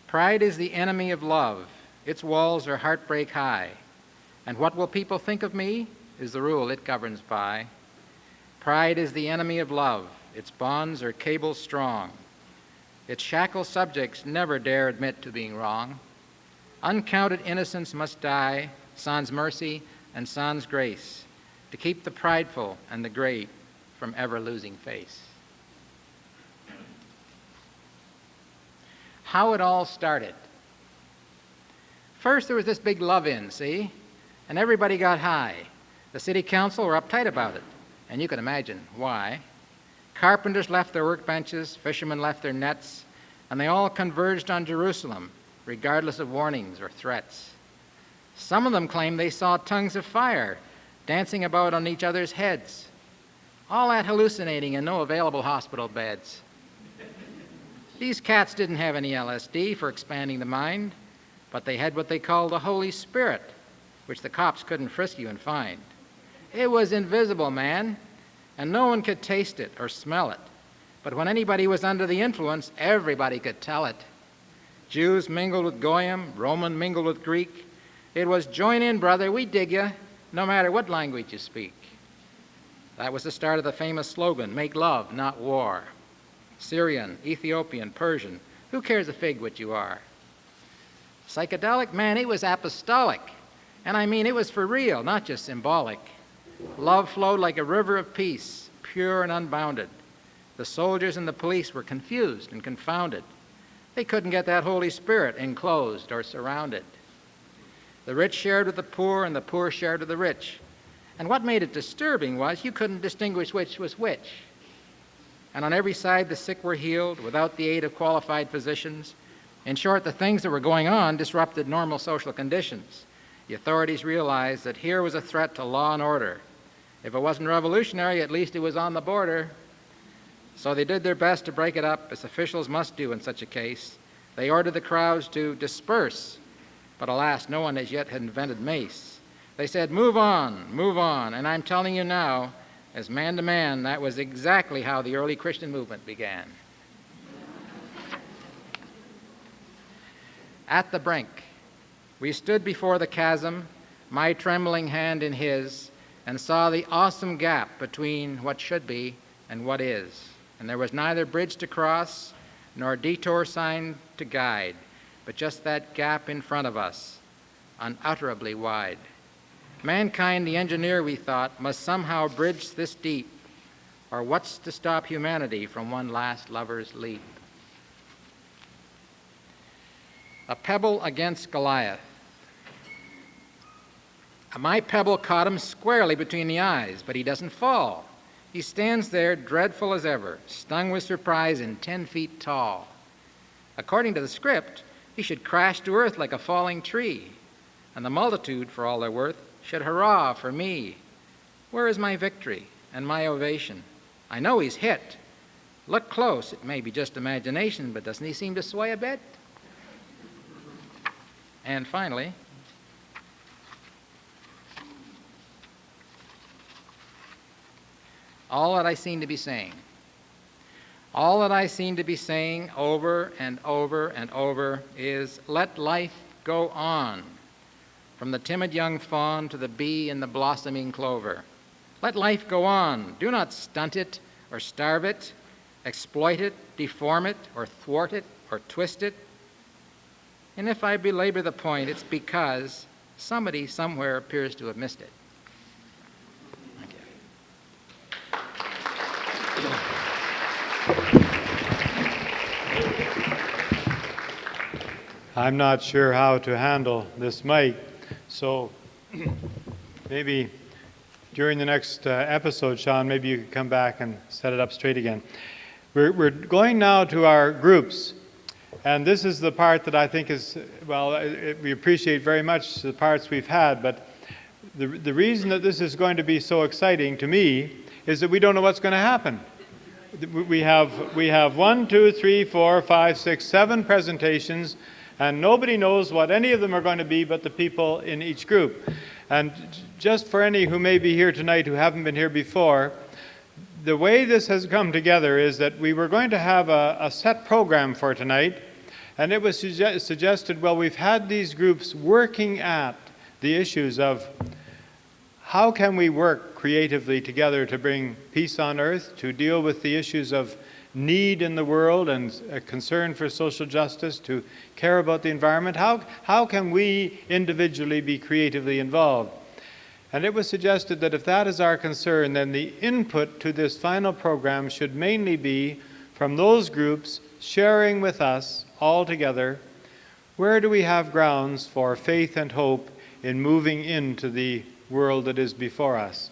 Pride is the enemy of love. Its walls are heartbreak high. And what will people think of me is the rule it governs by. Pride is the enemy of love. Its bonds are cables strong. Its shackled subjects never dare admit to being wrong. Uncounted innocents must die, sans mercy and sans grace, to keep the prideful and the great from ever losing face. How it all started. First, there was this big love-in, see? And everybody got high. The city council were uptight about it, and you can imagine why. Carpenters left their workbenches, fishermen left their nets, and they all converged on Jerusalem, regardless of warnings or threats. Some of them claimed they saw tongues of fire dancing about on each other's heads. All that hallucinating and no available hospital beds. These cats didn't have any LSD for expanding the mind, but they had what they called the Holy Spirit, which the cops couldn't frisk you and find. It was invisible, man, and no one could taste it or smell it. But when anybody was under the influence, everybody could tell it. Jews mingled with Goyim, Roman mingled with Greek. It was join in, brother, we dig ya, no matter what language you speak. That was the start of the famous slogan, make love, not war. Syrian, Ethiopian, Persian, who cares a fig what you are? Psychedelic, man, it was apostolic. And I mean, it was for real, not just symbolic. Love flowed like a river of peace, pure and unbounded. The soldiers and the police were confused and confounded. They couldn't get that Holy Spirit enclosed or surrounded. The rich shared with the poor, and the poor shared with the rich. And what made it disturbing was you couldn't distinguish which was which. And on every side, the sick were healed without the aid of qualified physicians. In short, the things that were going on disrupted normal social conditions. The authorities realized that here was a threat to law and order. If it wasn't revolutionary, at least it was on the border. So they did their best to break it up, as officials must do in such a case. They ordered the crowds to disperse, but alas, no one as yet had invented mace. They said, move on, and I'm telling you now, as man to man, that was exactly how the early Christian movement began. At the brink, we stood before the chasm, my trembling hand in his, and saw the awesome gap between what should be and what is. And there was neither bridge to cross, nor detour sign to guide, but just that gap in front of us, unutterably wide. Mankind, the engineer, we thought, must somehow bridge this deep, or what's to stop humanity from one last lover's leap? A pebble against Goliath. My pebble caught him squarely between the eyes, but he doesn't fall. He stands there dreadful as ever, stung with surprise and 10 feet tall. According to the script, he should crash to earth like a falling tree, and the multitude, for all their worth, should hurrah for me. Where is my victory and my ovation? I know he's hit. Look close, it may be just imagination, but doesn't he seem to sway a bit? And finally, all that I seem to be saying over and over and over is, let life go on, from the timid young fawn to the bee in the blossoming clover. Let life go on. Do not stunt it or starve it, exploit it, deform it, or thwart it, or twist it. And if I belabor the point, it's because somebody somewhere appears to have missed it. I'm not sure how to handle this mic, so maybe during the next episode, Sean, maybe you could come back and set it up straight again. We're going now to our groups, and this is the part that I think is, well, we appreciate very much the parts we've had, but the reason that this is going to be so exciting to me is that we don't know what's going to happen. We have 1, 2, 3, 4, 5, 6, 7 presentations, and nobody knows what any of them are going to be but the people in each group. And just for any who may be here tonight who haven't been here before, the way this has come together is that we were going to have a set program for tonight, and it was suggested, well, we've had these groups working at the issues of how can we work creatively together to bring peace on earth, to deal with the issues of need in the world and a concern for social justice, to care about the environment. How can we individually be creatively involved? And it was suggested that if that is our concern, then the input to this final program should mainly be from those groups sharing with us all together, where do we have grounds for faith and hope in moving into the world that is before us?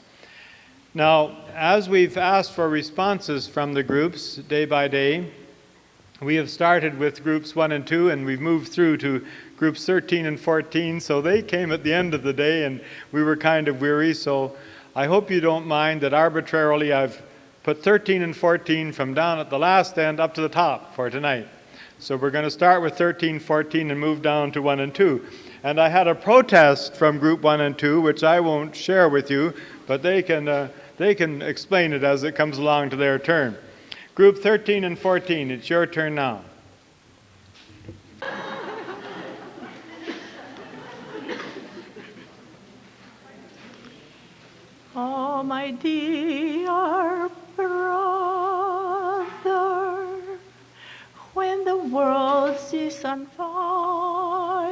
Now, as we've asked for responses from the groups day by day, we have started with groups 1 and 2, and we've moved through to groups 13 and 14, so they came at the end of the day, and we were kind of weary, so I hope you don't mind that arbitrarily I've put 13 and 14 from down at the last end up to the top for tonight. So we're going to start with 13, 14, and move down to 1 and 2. And I had a protest from group 1 and 2, which I won't share with you, but they can explain it as it comes along to their turn. Group 13 and 14, it's your turn now. Oh, my dear brother, when the world is on fire,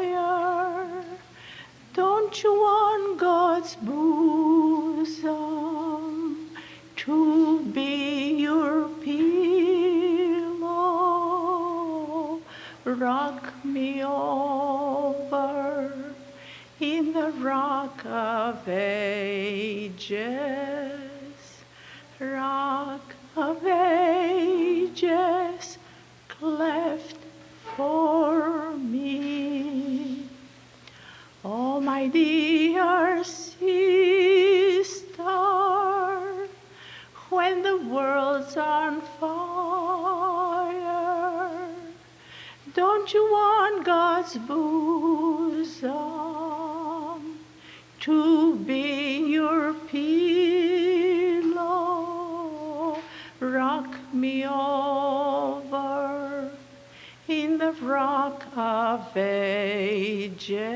don't you want God's bosom to be your peace? rock me over in the rock of ages, rock of ages, cleft for me. Oh, my dear sister, when the world's on fire, don't you want God's bosom to be your pillow? Rock me over in the rock of ages,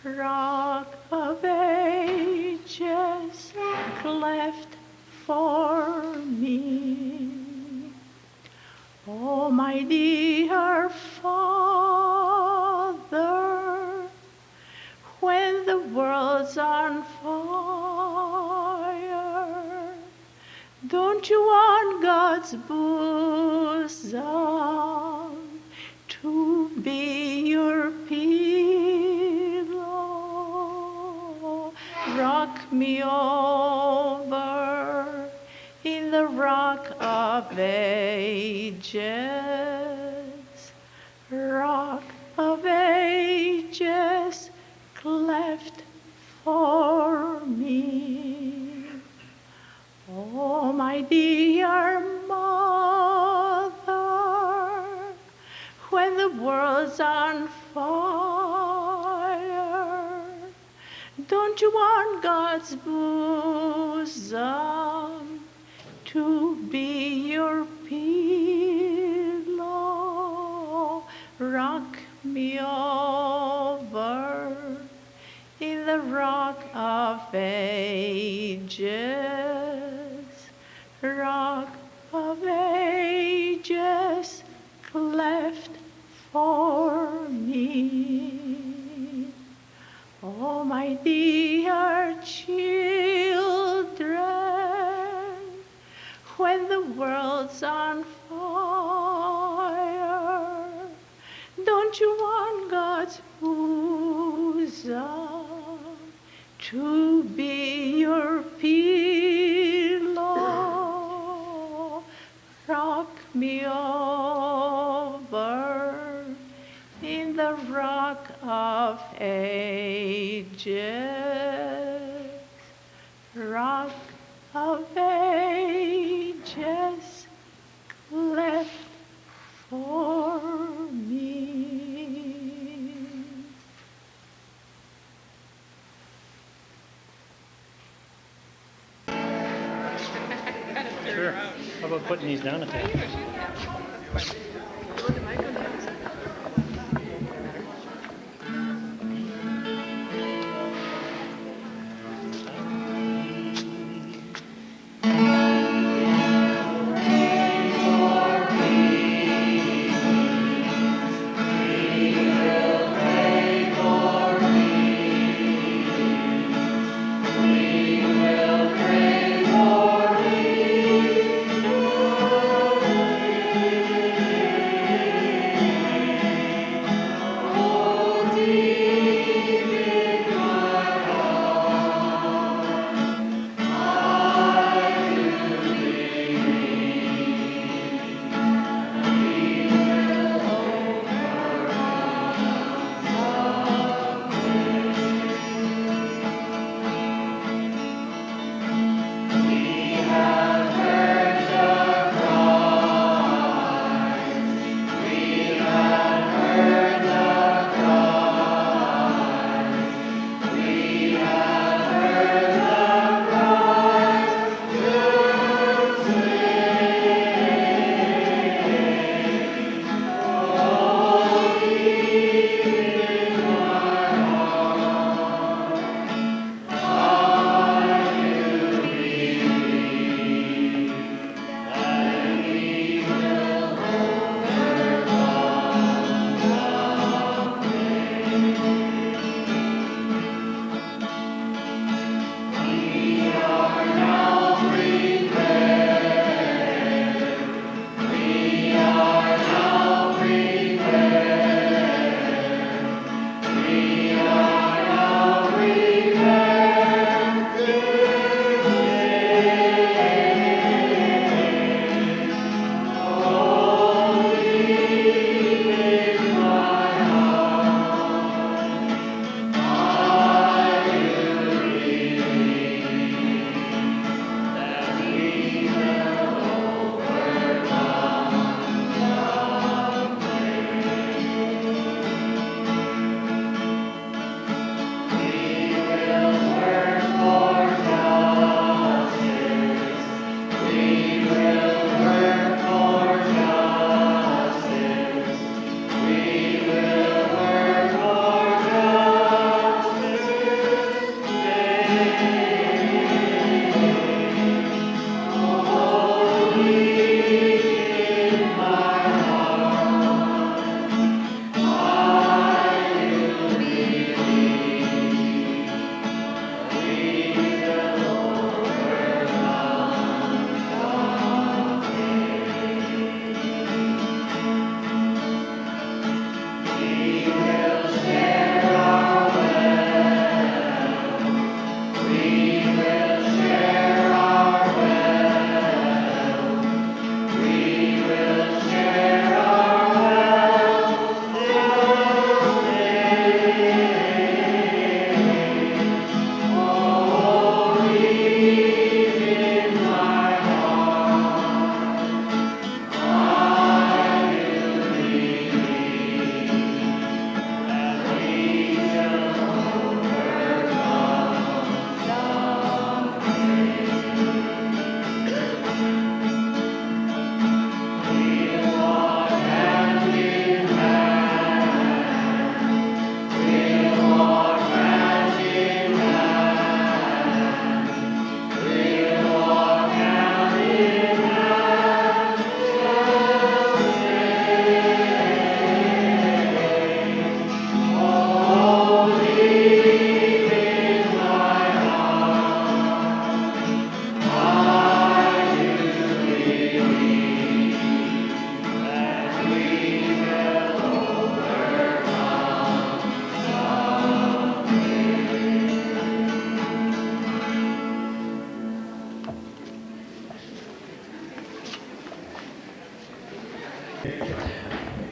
rock of ages, cleft for me. Oh, my dear Father, when the world's on fire, don't you want God's bosom to be your pillow? Rock me over in the rock of ages, rock of ages, cleft for me. Oh, my dear mother, when the world's on fire, don't you want God's bosom to be your pillow? Rock me over in the rock of ages, rock of ages, cleft for me. Oh, my dear children, when the world's on fire, don't you want God's bosom to be your pillow? Rock me over in the rock of ages, rock of ages, cleft for me. Sure. How about putting these down a bit? We will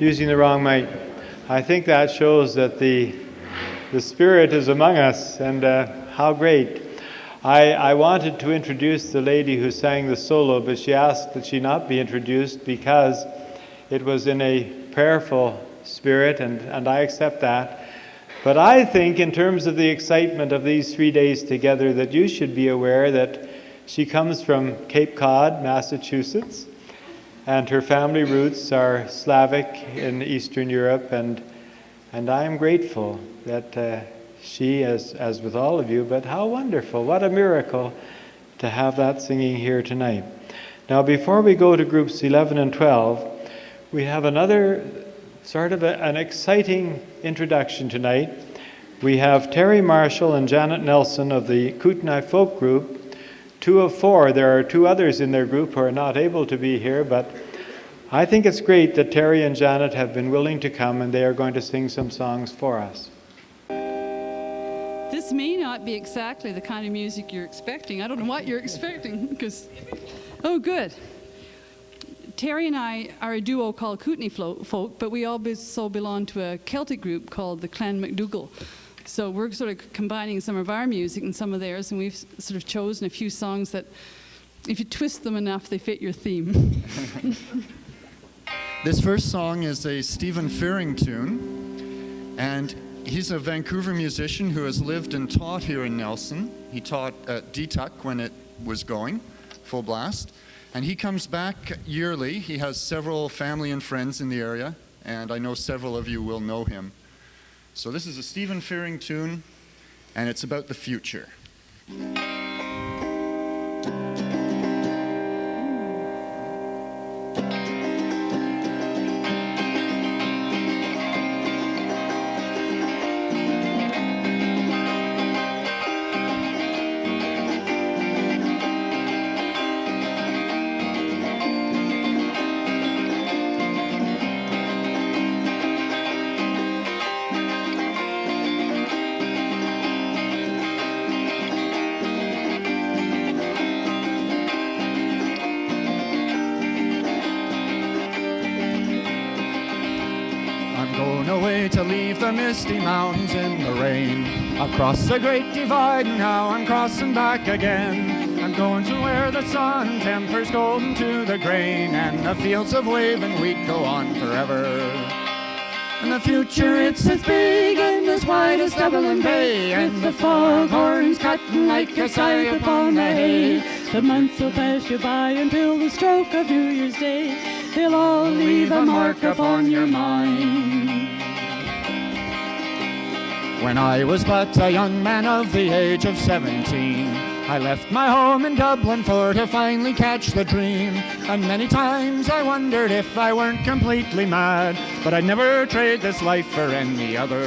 using the wrong mic. I think that shows that the Spirit is among us, and how great. I wanted to introduce the lady who sang the solo, but she asked that she not be introduced because it was in a prayerful spirit, and I accept that. But I think in terms of the excitement of these 3 days together that you should be aware that she comes from Cape Cod, Massachusetts, and her family roots are Slavic in Eastern Europe, and I am grateful that she, as with all of you, but how wonderful, what a miracle to have that singing here tonight. Now, before we go to groups 11 and 12, we have another sort of an exciting introduction tonight. We have Terry Marshall and Janet Nelson of the Kootenay Folk Group, 2 of 4. There are 2 others in their group who are not able to be here, but I think it's great that Terry and Janet have been willing to come, and they are going to sing some songs for us. This may not be exactly the kind of music you're expecting. I don't know what you're expecting, because... Oh, good. Terry and I are a duo called Kootenay Folk, but we also belong to a Celtic group called the Clan MacDougall. So we're sort of combining some of our music and some of theirs, and we've sort of chosen a few songs that, if you twist them enough, they fit your theme. This first song is a Stephen Fearing tune, and he's a Vancouver musician who has lived and taught here in Nelson. He taught at DTUC when it was going, full blast. And he comes back yearly. He has several family and friends in the area, and I know several of you will know him. So this is a Stephen Fearing tune, and it's about the future. To leave the misty mountains in the rain. I've crossed the great divide and now I'm crossing back again. I'm going to where the sun tempers golden to the grain, and the fields of waving wheat go on forever. And the future, it's as big and as wide as Dublin Bay, and the foghorns cutting like a scythe upon the hay. The months will pass you by until the stroke of New Year's Day. They'll all leave a mark upon your mind. When I was but a young man of the age of 17, I left my home in Dublin for to finally catch the dream. And many times I wondered if I weren't completely mad, but I'd never trade this life for any other.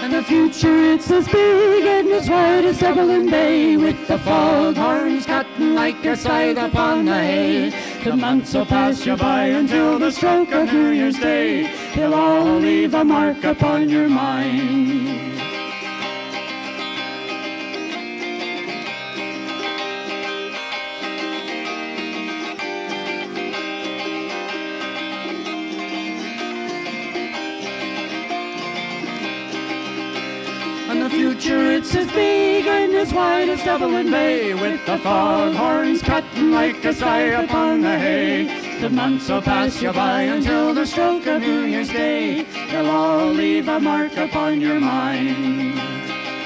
And the future, it's as big and as wide as Dublin Bay, with the foghorns cutting like a scythe upon the hay. The months will pass you by until the stroke of New Year's Day. They'll all leave a mark upon your mind. And the future, it's as big and as wide as Dublin Bay, with the foghorns cutting like a scythe upon the hay. The months will pass you by until the stroke of New Year's Day. They'll all leave a mark upon your mind.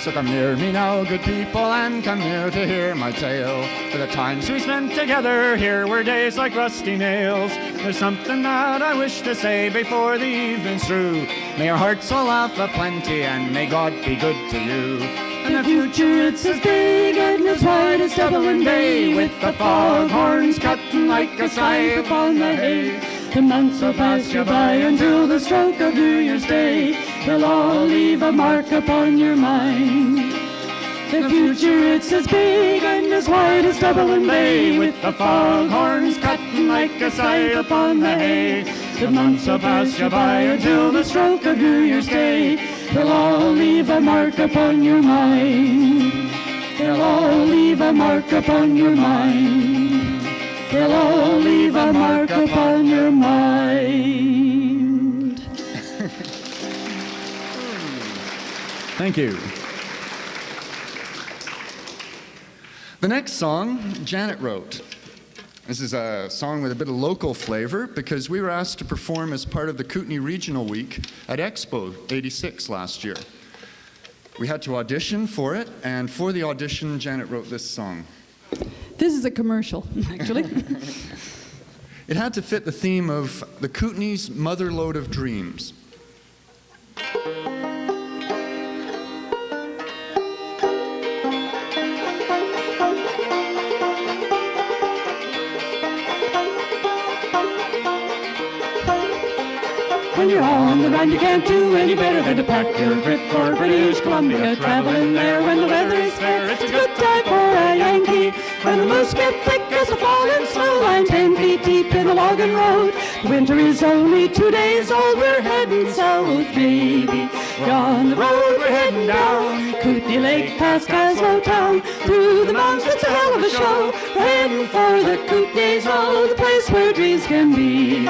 So come near me now, good people, and come near to hear my tale. For the times we spent together here were days like rusty nails. There's something that I wish to say before the evening's through. May our hearts all laugh aplenty, and may God be good to you. And the future, it's as big and as wide as Dublin Bay, with the foghorns cutting like a scythe upon the hay. The months will pass you by until the stroke of New Year's Day. They'll all leave a mark upon your mind. The future, it's as big and as wide as Dublin Bay, with the foghorns cutting like a scythe upon the hay. The months will pass you by until the stroke of New Year's Day. They'll all leave a mark upon your mind. They'll all leave a mark upon your mind. They'll all leave a mark upon your mind. Thank you. The next song, Janet wrote. This is a song with a bit of local flavor because we were asked to perform as part of the Kootenay Regional Week at Expo 86 last year. We had to audition for it, and for the audition, Janet wrote this song. This is a commercial, actually. It had to fit the theme of the Kootenay's Motherlode of Dreams. When you're on the run, you can't do any better than to pack your grip for British Columbia. Traveling there when the weather is fair, it's a good time for a Yankee. When the moose get thick as a falling snow line, 10 feet deep in the logging road. The winter is only 2 days old, we're heading south, baby. On the road, we're heading down Kootenay Lake, past Caslow Town. Through the mountains, it's a hell of a show. We're heading for the Kootenays, oh, the place where dreams can be.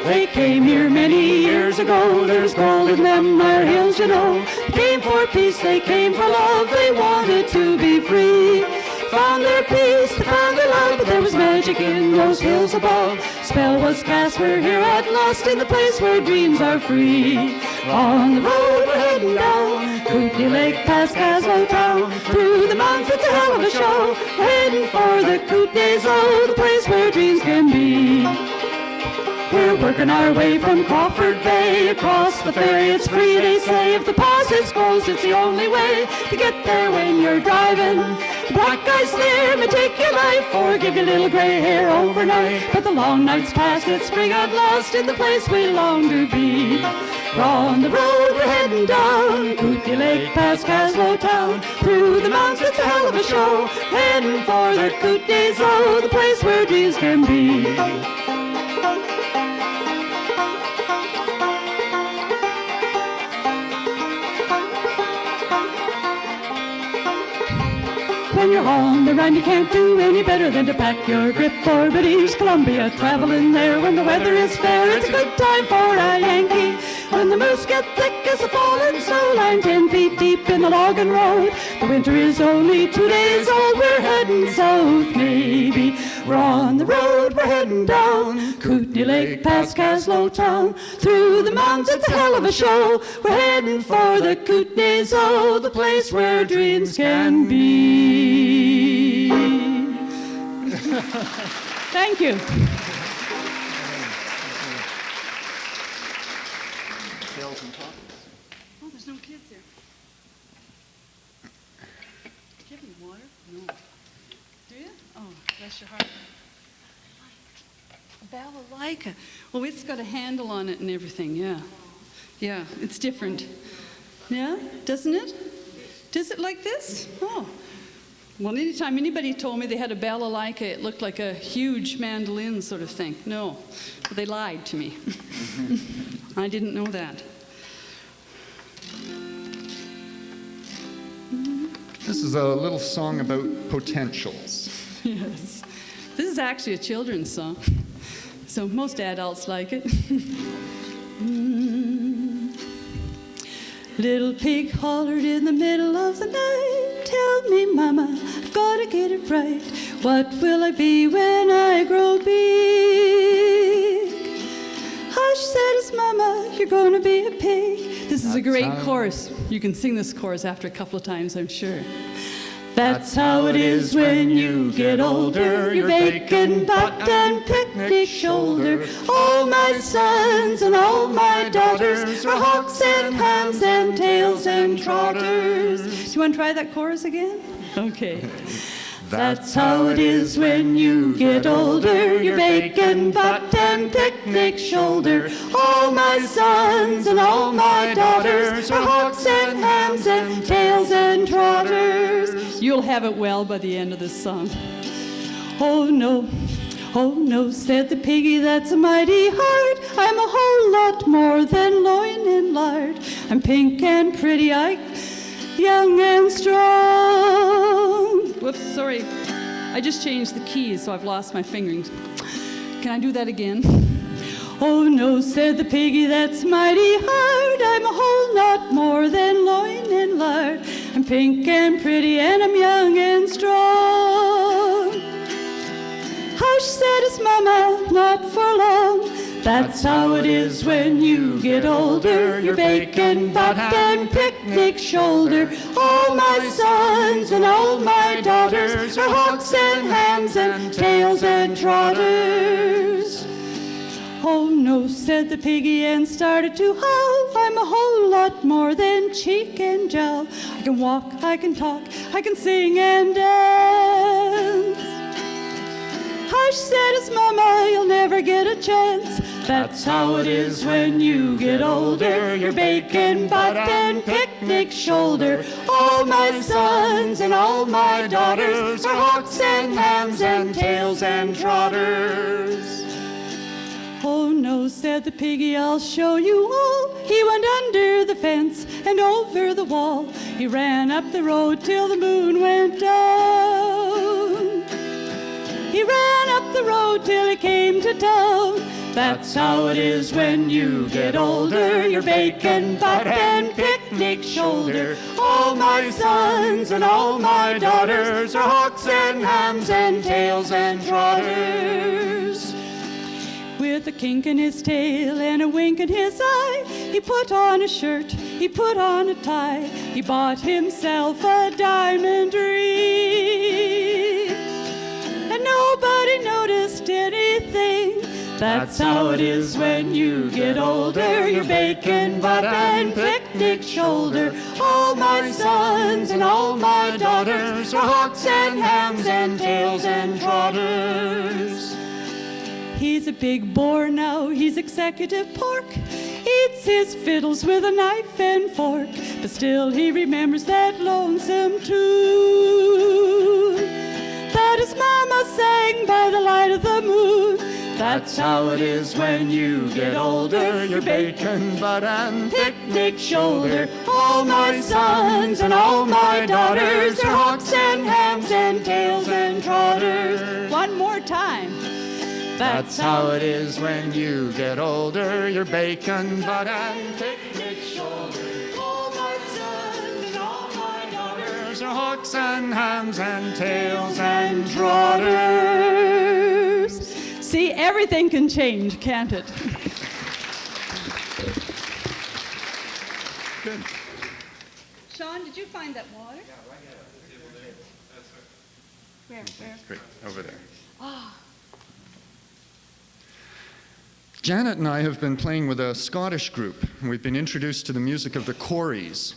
They came here many years ago, there's gold in them there hills, you know. They came for peace, they came for love, they wanted to be free. Found their peace, they found their love, but there was magic in those hills above. Spell was cast, we're here at last in the place where dreams are free. On the road we're heading down Kootenay Lake, past Caslow Town. Through the mountains, it's a hell of a show. We're heading for the Kootenays, oh, the place where dreams can be. We're working our way from Crawford Bay across the ferry. It's free, they say. If the pass is closed, it's the only way to get there when you're driving. The black guys there may take your life or give you little gray hair overnight. But the long night's past, it's spring at last in the place we long to be. We're on the road, we're heading down Kootenay Lake, past Caslow Town. Through the mountains, it's a hell of a show. Heading for the Kootenays, oh, the place where dreams can be. When you're on the run, you can't do any better than to pack your grip for British Columbia. Traveling there when the weather is fair, it's a good time for a Yankee. When the moose get thick as a falling snow line, 10 feet deep in the logging road. The winter is only 2 days old, we're heading south, maybe. We're on the road, we're heading down Kootenay Lake, past Caslow Town. Through the mountains, it's a hell of a show. We're heading for the Kootenays, oh, the place where dreams can be. Thank you. Oh, there's no kids there. Do you have any water? No. Do you? Oh, bless your heart. A balalaika. Well, it's got a handle on it and everything, yeah. Yeah, it's different. Yeah, doesn't it? Does it like this? Oh. Well, anytime anybody told me they had a balalaika, it looked like a huge mandolin sort of thing. No, but they lied to me. I didn't know that. This is a little song about potentials. Yes. This is actually a children's song, so most adults like it. Little pig hollered in the middle of the night, tell me, Mama, I've got to get it right. What will I be when I grow big? Hush, said his Mama, you're going to be a pig. This is a great chorus. You can sing this chorus after a couple of times, I'm sure. That's how it is when you get older. Your bacon butt and picnic shoulder. All my sons and all my daughters are hawks and hams and tails and trotters. Do you want to try that chorus again? Okay. That's how it is when you get older. Your bacon butt and picnic shoulder. All my sons and all my daughters are hawks and hams and tails and trotters. You'll have it well by the end of this song. Oh no, said the piggy, that's a mighty heart. I'm a whole lot more than loin and lard. I'm pink and pretty, young and strong. Whoops, sorry. I just changed the keys, so I've lost my fingering. Can I do that again? Oh no, said the piggy, that's mighty hard. I'm a whole lot more than loin pink and pretty, and I'm young and strong. Hush, said his mama, not for long. That's how it is when you get older. Your bacon butt and picnic shoulder. All my sons and all my daughters are hawks and hams and tails and trotters. Oh no, said the piggy and started to howl. I'm a whole lot more than cheek and jowl. I can walk, I can talk, I can sing and dance. Hush, said his mama, you'll never get a chance. That's how it is when you get older. Your bacon butt and picnic shoulder. All my sons and all my daughters are hawks and hams and tails and trotters. Oh no, said the piggy, I'll show you all. He went under the fence and over the wall. He ran up the road till the moon went down. He ran up the road till he came to town. That's how it is when you get older. Your bacon butt and picnic shoulder. All my sons and all my daughters are hawks and hams and tails and trotters. With a kink in his tail and a wink in his eye, he put on a shirt, he put on a tie. He bought himself a diamond ring, and nobody noticed anything. That's how it is when you get older. Your bacon butt and picnic shoulder. All my sons and all my daughters are hawks and hams and tails and trotters. He's a big bore now, he's executive pork. Eats his fiddles with a knife and fork, but still he remembers that lonesome tune that his mama sang by the light of the moon. That's how it is when you get older. Your bacon butt and picnic shoulder. All my sons and all my daughters are hawks and hams and tails and trotters. One more time. That's how it is when you get older. Your bacon butt and picnic shoulder. All my sons and all my daughters are hawks and hams and tails and trotters. See, everything can change, can't it? Good. Sean, did you find that water? Where? Great, over there. Ah. Janet and I have been playing with a Scottish group. We've been introduced to the music of the Corries.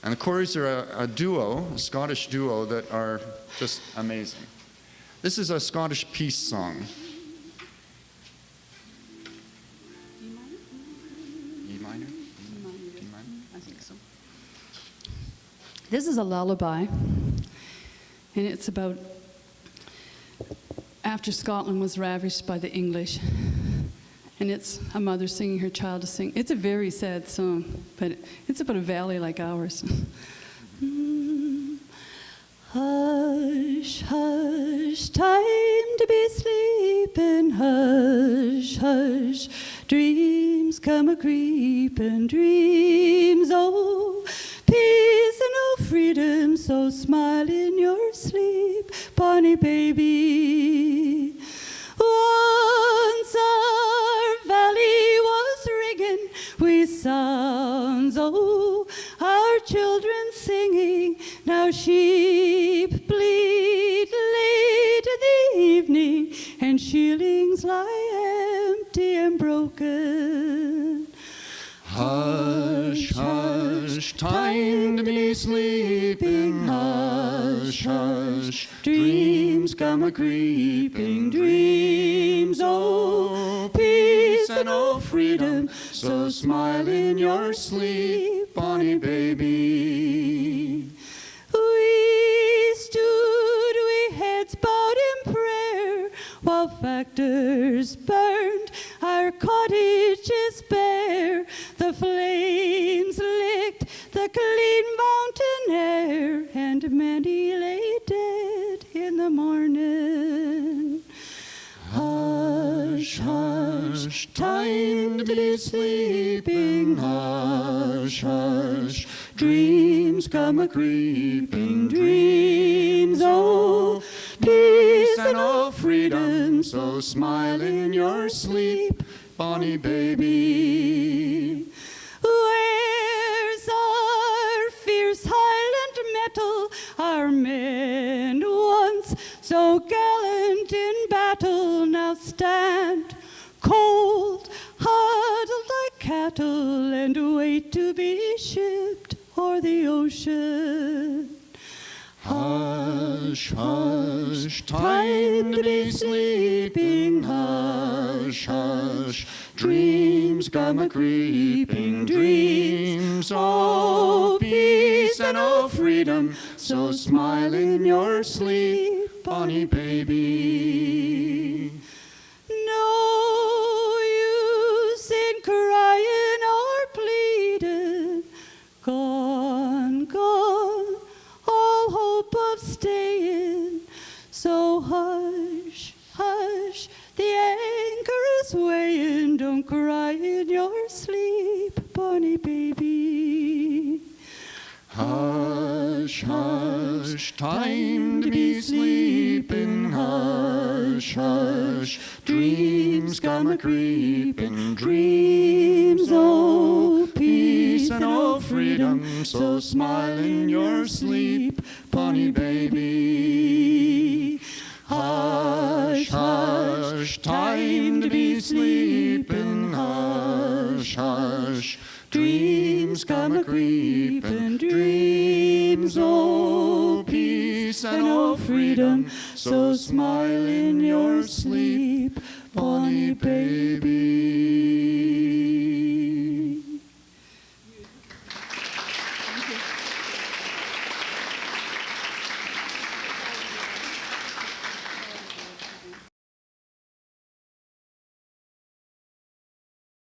And the Corries are a duo, a Scottish duo that are just amazing. This is a Scottish peace song. E minor? D minor? I think so. This is a lullaby, and it's about after Scotland was ravished by the English. And it's a mother singing her child to sing. It's a very sad song, but it's about a valley like ours. Hush, hush, time to be sleeping. Hush, hush, dreams come a-creeping. Dreams, oh, peace and oh, freedom. So smile in your sleep, bonny baby. Once our valley was ringing with sounds, oh, our children singing. Now sheep bleat late in the evening, and sheilings lie empty and broken. Hush, hush, time to be sleeping. Hush, hush, dreams come a-creeping. Dreams, oh, peace and oh, freedom. So smile in your sleep, bonny baby. We stood with heads bowed in prayer while factors burned our cottages bare. The flames licked the clean mountain air, and many lay dead in the morning. Hush, hush, time to be sleeping. Hush, hush, hush. Dreams come a-creeping, dreams, oh, peace and oh, freedom. So smile in your sleep, bonny baby. Where's our fierce Highland metal, our men once so gallant in battle, now stand cold, huddled like cattle, and wait to be shipped o'er the ocean. Hush, hush, time to be sleeping, hush, hush. Dreams come a-creeping, dreams, oh, peace and oh, freedom. So smile in your sleep, bonny baby. No use in crying or pleading, gone, gone, all hope of staying. So hush, hush, the anchor is weighing. Don't cry in your sleep, bonny baby. Hush, hush, time to be sleeping, hush, hush. Dreams come a-creeping, dreams, oh, peace and oh, freedom. So smile in your sleep, bonny baby. Hush, hush, time to be sleeping, hush, hush. Dreams come a-creeping, dreams, oh, peace and oh, freedom. So smile in your sleep, bonny baby.